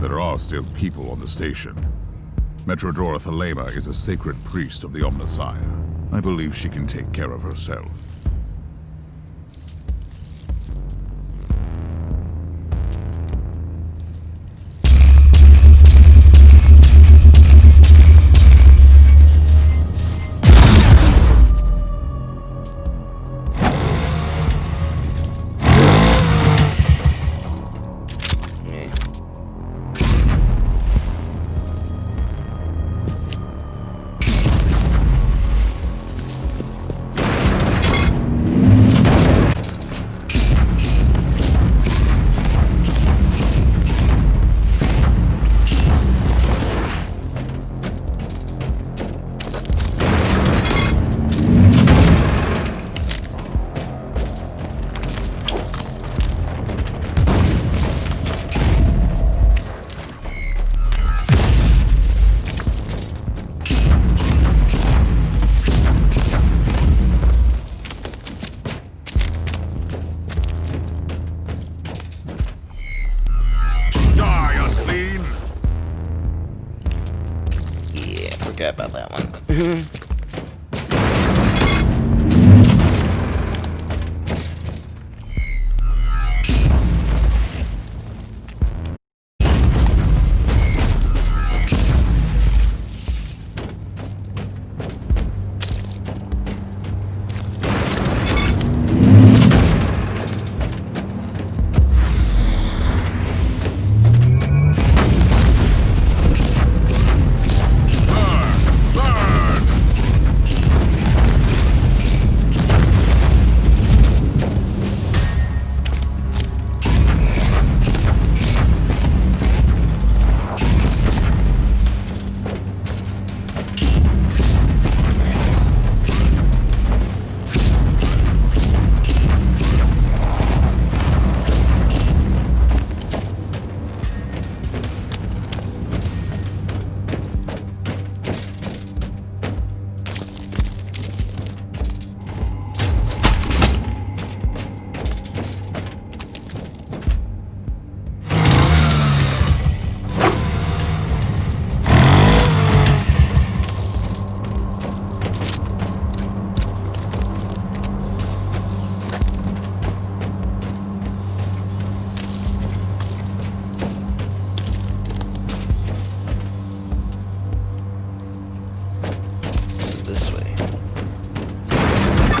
There are still people on the station. Metrodora Thelema is a sacred priest of the Omnissiah. I believe she can take care of herself. Forgot about that one.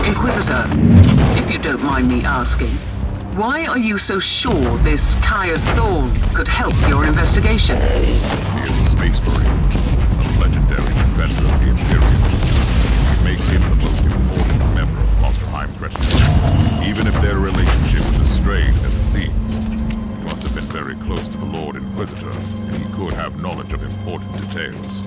Inquisitor, if you don't mind me asking, why are you so sure this Caius Thorn could help your investigation? He is a space marine, a legendary defender of the Imperium. It makes him the most important member of Klosterheim threat. Even if their relationship is as strained as it seems, he must have been very close to the Lord Inquisitor, and he could have knowledge of important details.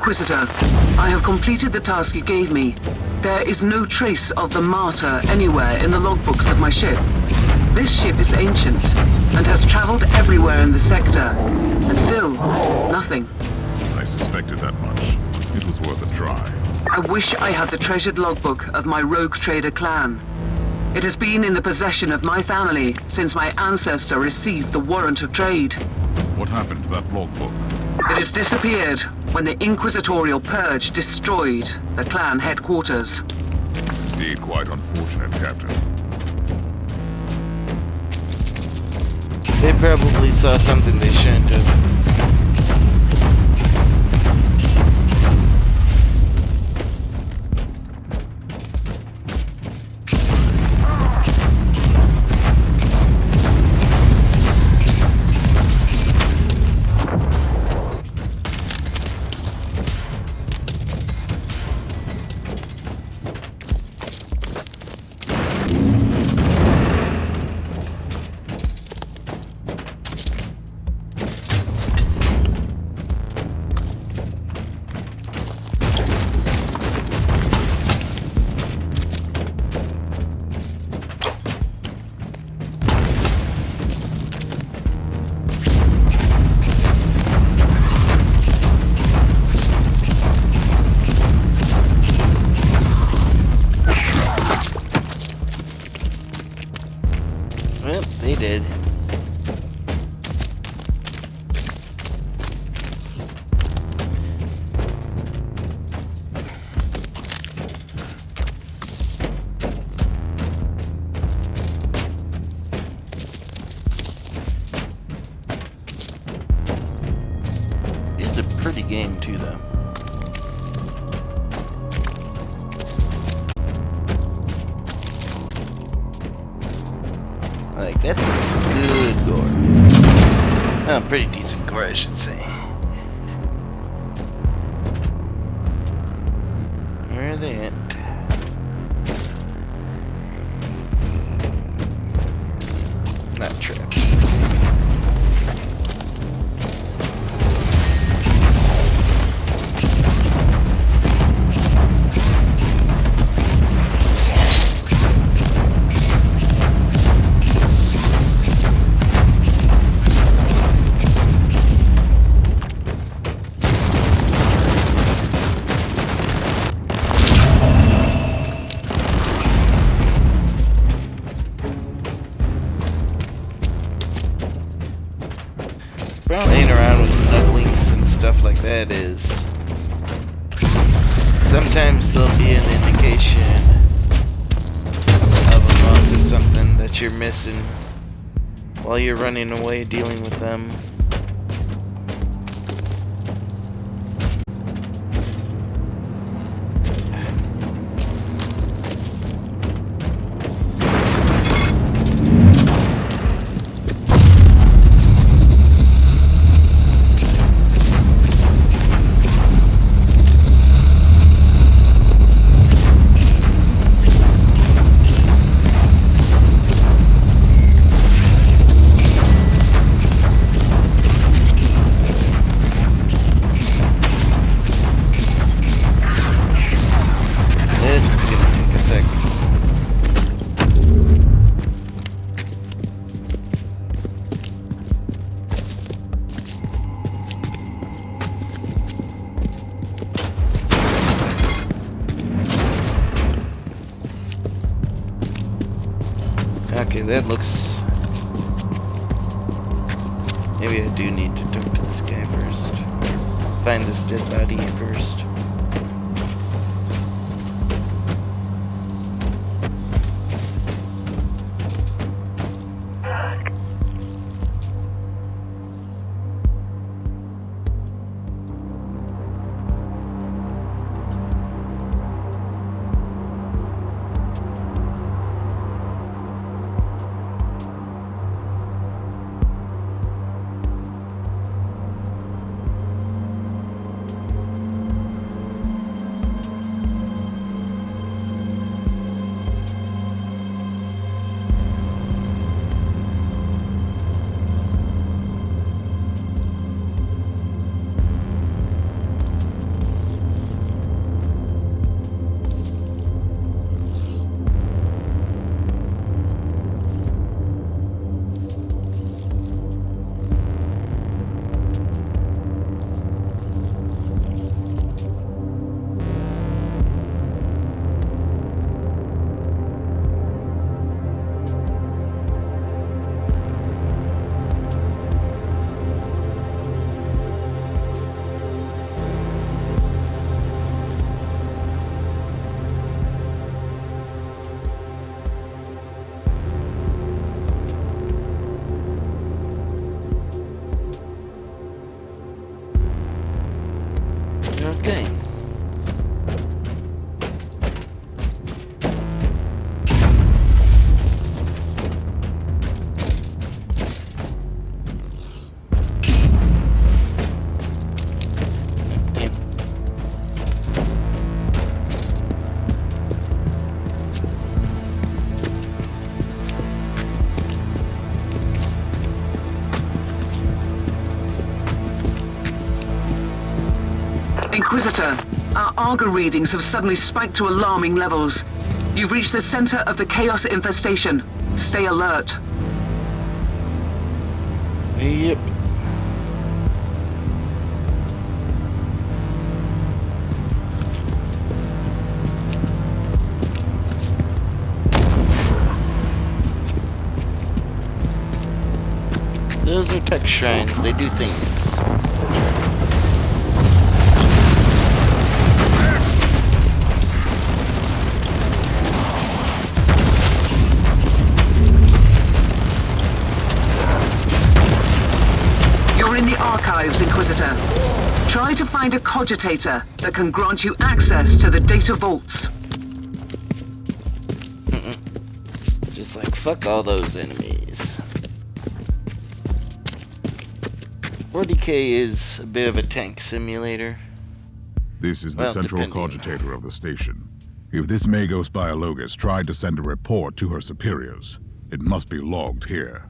Inquisitor. I have completed the task you gave me. There is no trace of the Martyr anywhere in the logbooks of my ship. This ship is ancient and has traveled everywhere in the sector. And still, nothing. I suspected that much. It was worth a try. I wish I had the treasured logbook of my rogue trader clan. It has been in the possession of my family since my ancestor received the warrant of trade. What happened to that logbook? It has disappeared when the Inquisitorial Purge destroyed the clan headquarters. Indeed, quite unfortunate, Captain. They probably saw something they shouldn't have. Well, they did. It's a pretty game too, though. Like, that's a good gore. Oh, pretty decent gore, I should say. Where are they at? Not trapped. Playing around with knucklings and stuff like that is sometimes there'll be an indication of a boss or something that you're missing while you're running away dealing with them. Okay, that looks... Maybe I do need to talk to this guy first. Find this dead body first. Inquisitor, our Arga readings have suddenly spiked to alarming levels. You've reached the center of the Chaos infestation. Stay alert. Yep. Those are tech shrines. They do things. You're in the archives, Inquisitor. Try to find a cogitator that can grant you access to the data vaults. Just like, fuck all those enemies. 40K is a bit of a tank simulator. This is the Well, central depending. cogitator of the station. If this Magos Biologus tried to send a report to her superiors, it must be logged here.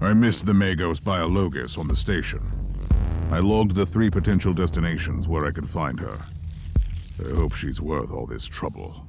I missed the Magos Biologus on the station. I logged the 3 potential destinations where I could find her. I hope she's worth all this trouble.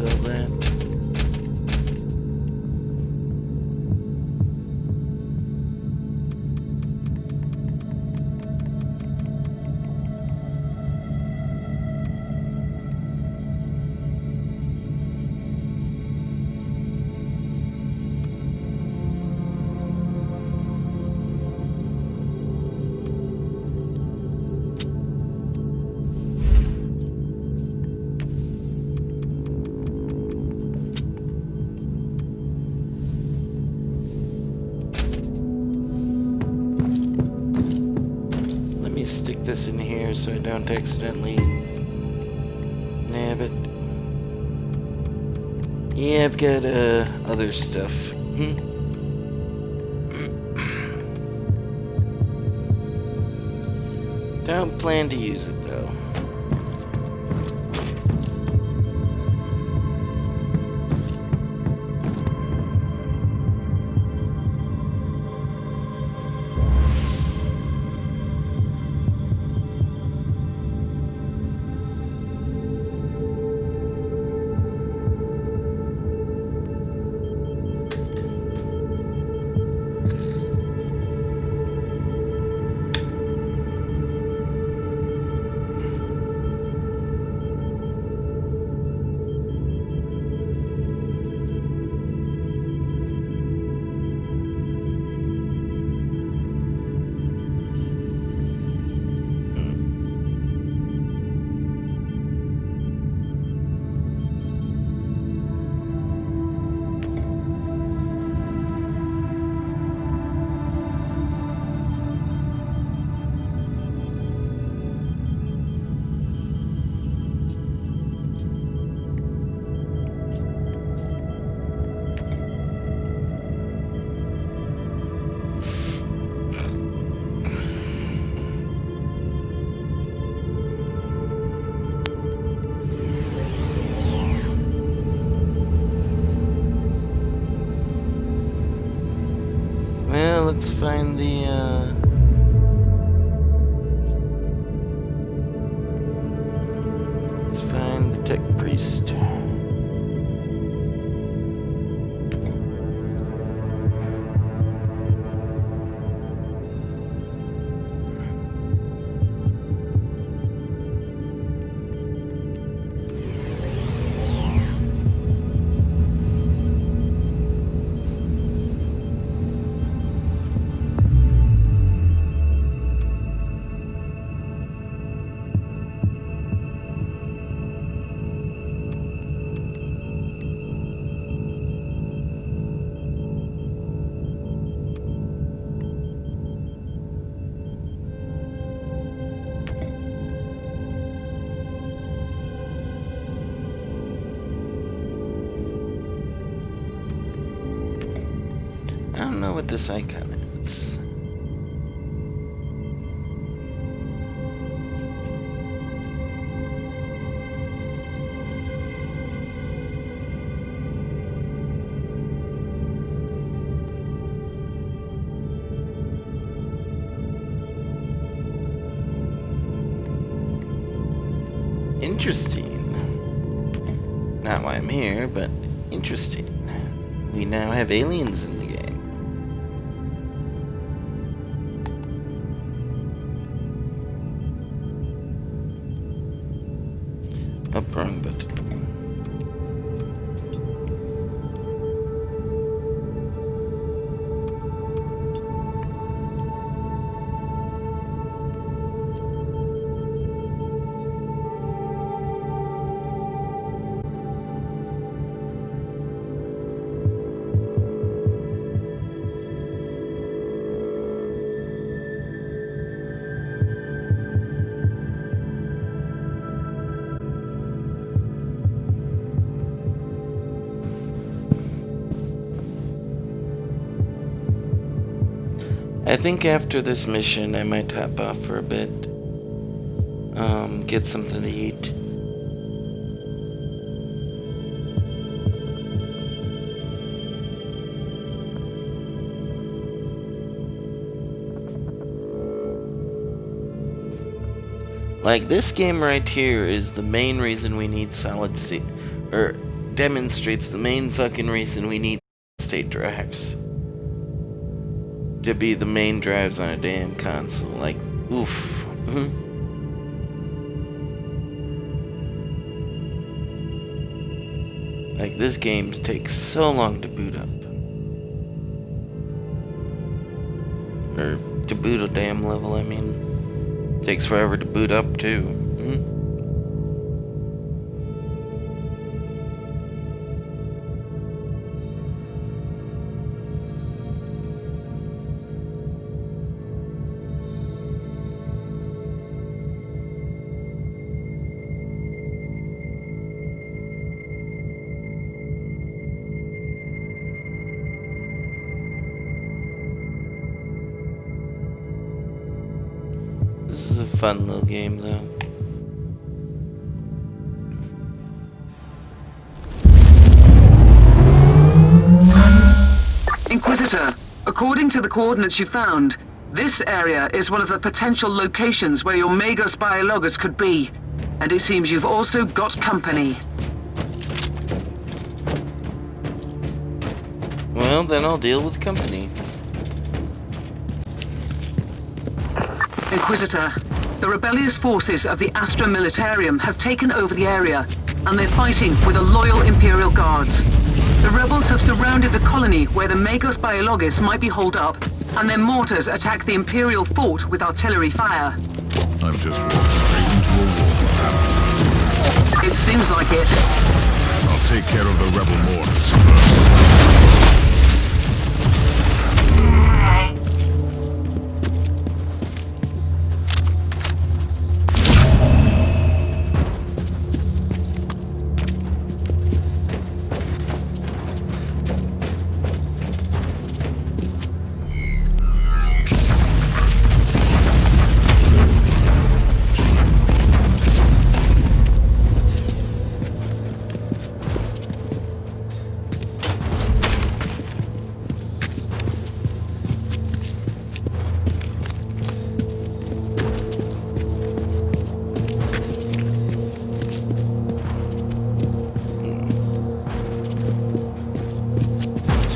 sell that. Stick this in here so I don't accidentally nab it. Yeah, I've got other stuff. Don't plan to use it though. Well, let's find the, let's find the tech priest. I don't know what this icon is. Interesting. Not why I'm here, but interesting. We now have aliens in the game. Up, wrong button. I think after this mission I might hop off for a bit. Get something to eat. Like, this game right here is the main reason we need solid state, or demonstrates the main fucking reason we need state drives. To be the main drives on a damn console. Like, oof. Like, this game takes so long to boot up. Or to boot a damn level, I mean. Takes forever to boot up, too. This is a fun little game, though. Inquisitor, according to the coordinates you found, this area is one of the potential locations where your Magos Biologus could be. And it seems you've also got company. Well, then I'll deal with company. Inquisitor, the rebellious forces of the Astra Militarium have taken over the area, and they're fighting with the loyal Imperial Guards. The rebels have surrounded the colony where the Magos Biologus might be holed up, and their mortars attack the Imperial fort with artillery fire. I'm just walking straight into a wall. It seems like it. I'll take care of the rebel mortars first.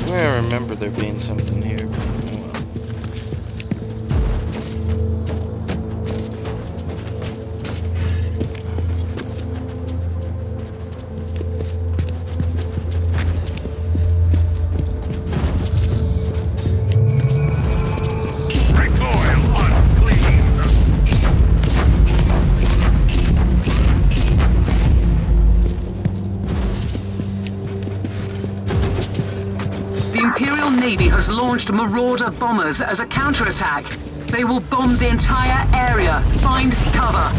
I remember there being something here. But, oh well. The Imperial Navy has launched Marauder bombers as a counterattack. They will bomb the entire area. Find cover.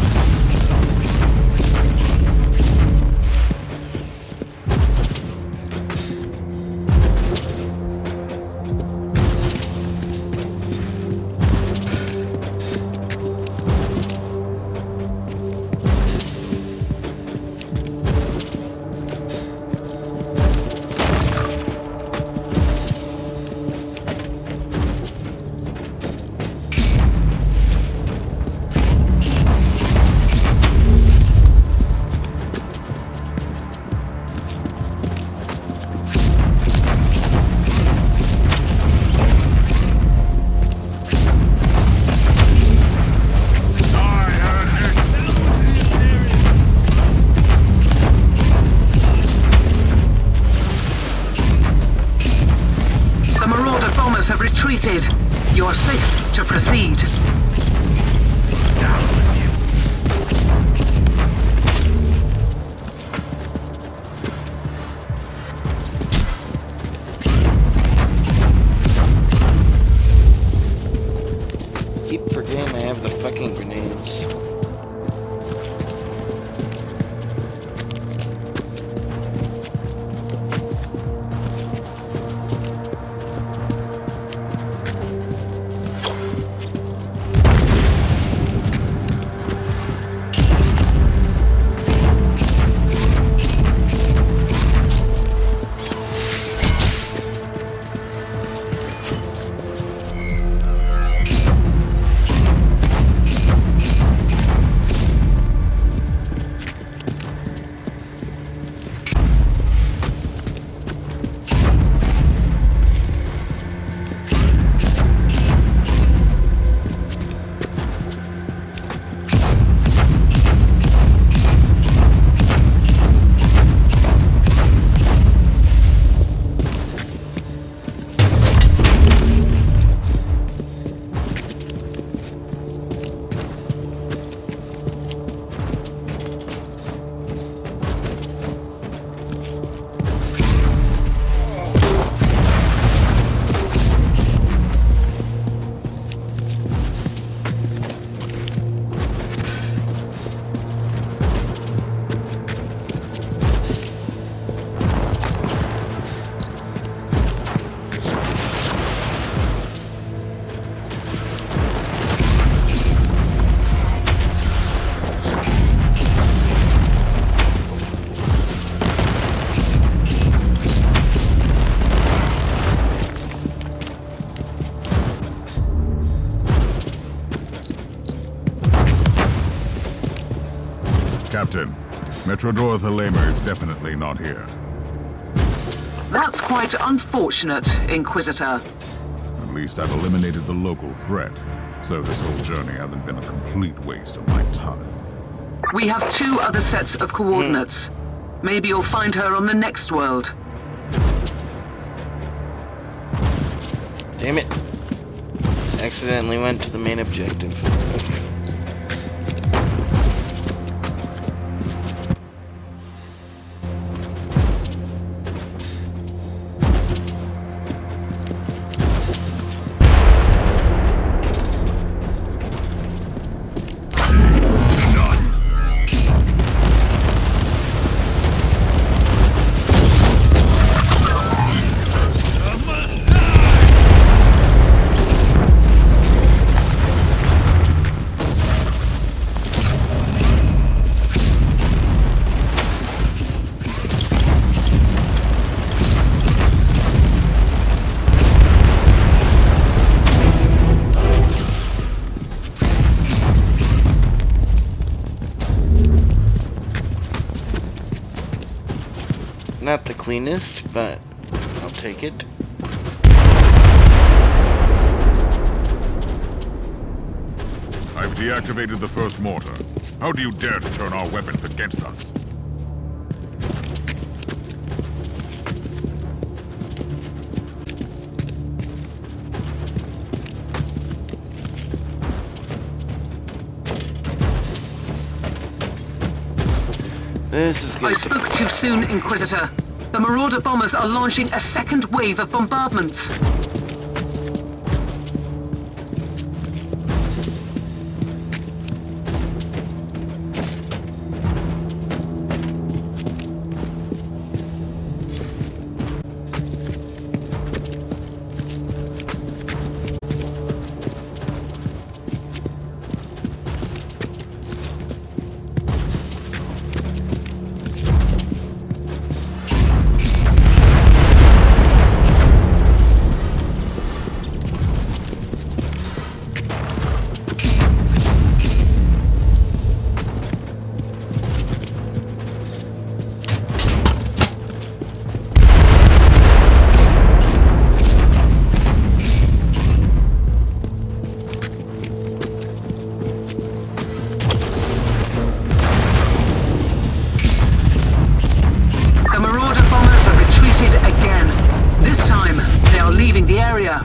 Have retreated. You are safe to proceed. Keep forgetting I have the fucking grenades. Captain, Metrodor Thelema is definitely not here. That's quite unfortunate, Inquisitor. At least I've eliminated the local threat, so this whole journey hasn't been a complete waste of my time. We have 2 other sets of coordinates. Maybe you'll find her on the next world. Damn it. Accidentally went to the main objective. Not the cleanest, but I'll take it. I've deactivated the first mortar. How do you dare to turn our weapons against us? This is I good. spoke too soon, Inquisitor. The Marauder bombers are launching a second wave of bombardments.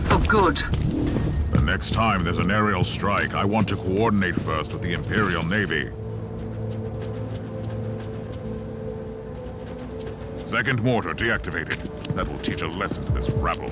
For good. The next time there's an aerial strike, I want to coordinate first with the Imperial Navy. Second mortar deactivated. That will teach a lesson to this rabble.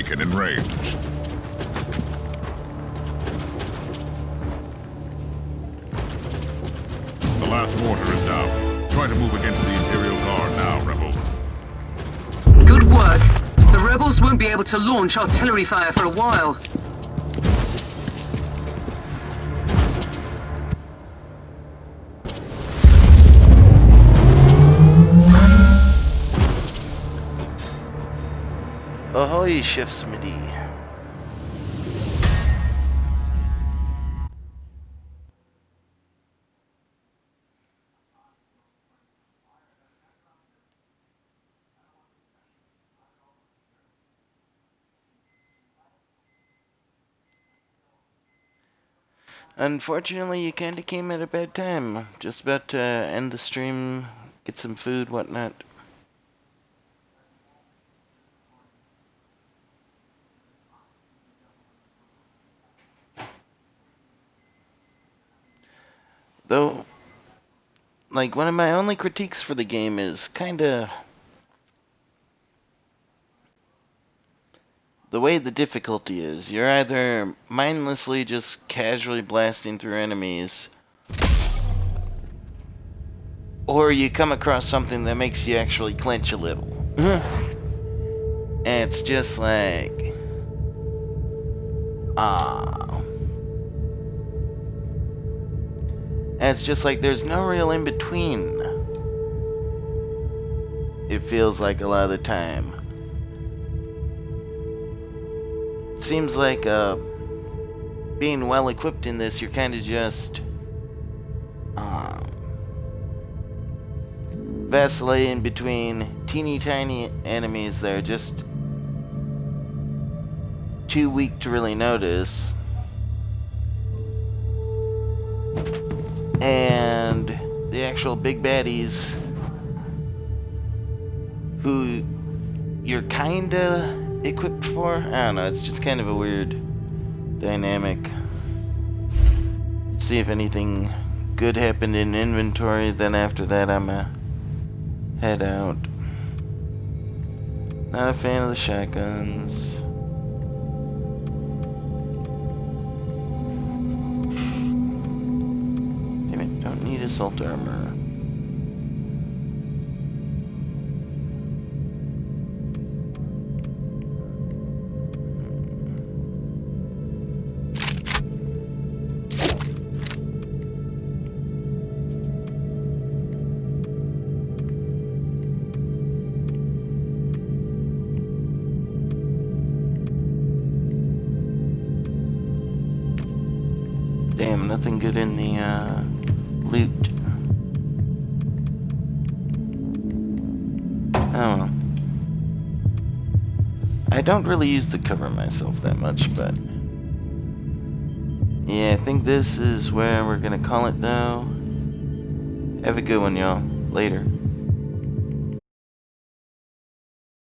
beacon in range. The last mortar is down. Try to move against the Imperial Guard now, rebels. Good work. The rebels won't be able to launch artillery fire for a while. Ahoy, Chef Smitty. Unfortunately, you kinda came at a bad time. Just about to end the stream, get some food, whatnot. Though, like, one of my only critiques for the game is kinda the way the difficulty is. You're either mindlessly just casually blasting through enemies, or you come across something that makes you actually clench a little. And it's just like, and it's just like there's no real in between. It feels like a lot of the time. It seems like being well equipped in this, you're kind of just vacillating between teeny tiny enemies that are just too weak to really notice, and the actual big baddies who you're kinda equipped for. I don't know, it's just kind of a weird dynamic. See if anything good happened in inventory, then after that I'ma head out. Not a fan of the shotguns. Damn it, don't need assault armor. Damn, nothing good in the loot. Oh well. I don't really use the cover myself that much, but yeah, I think this is where we're gonna call it though. Have a good one, y'all. Later.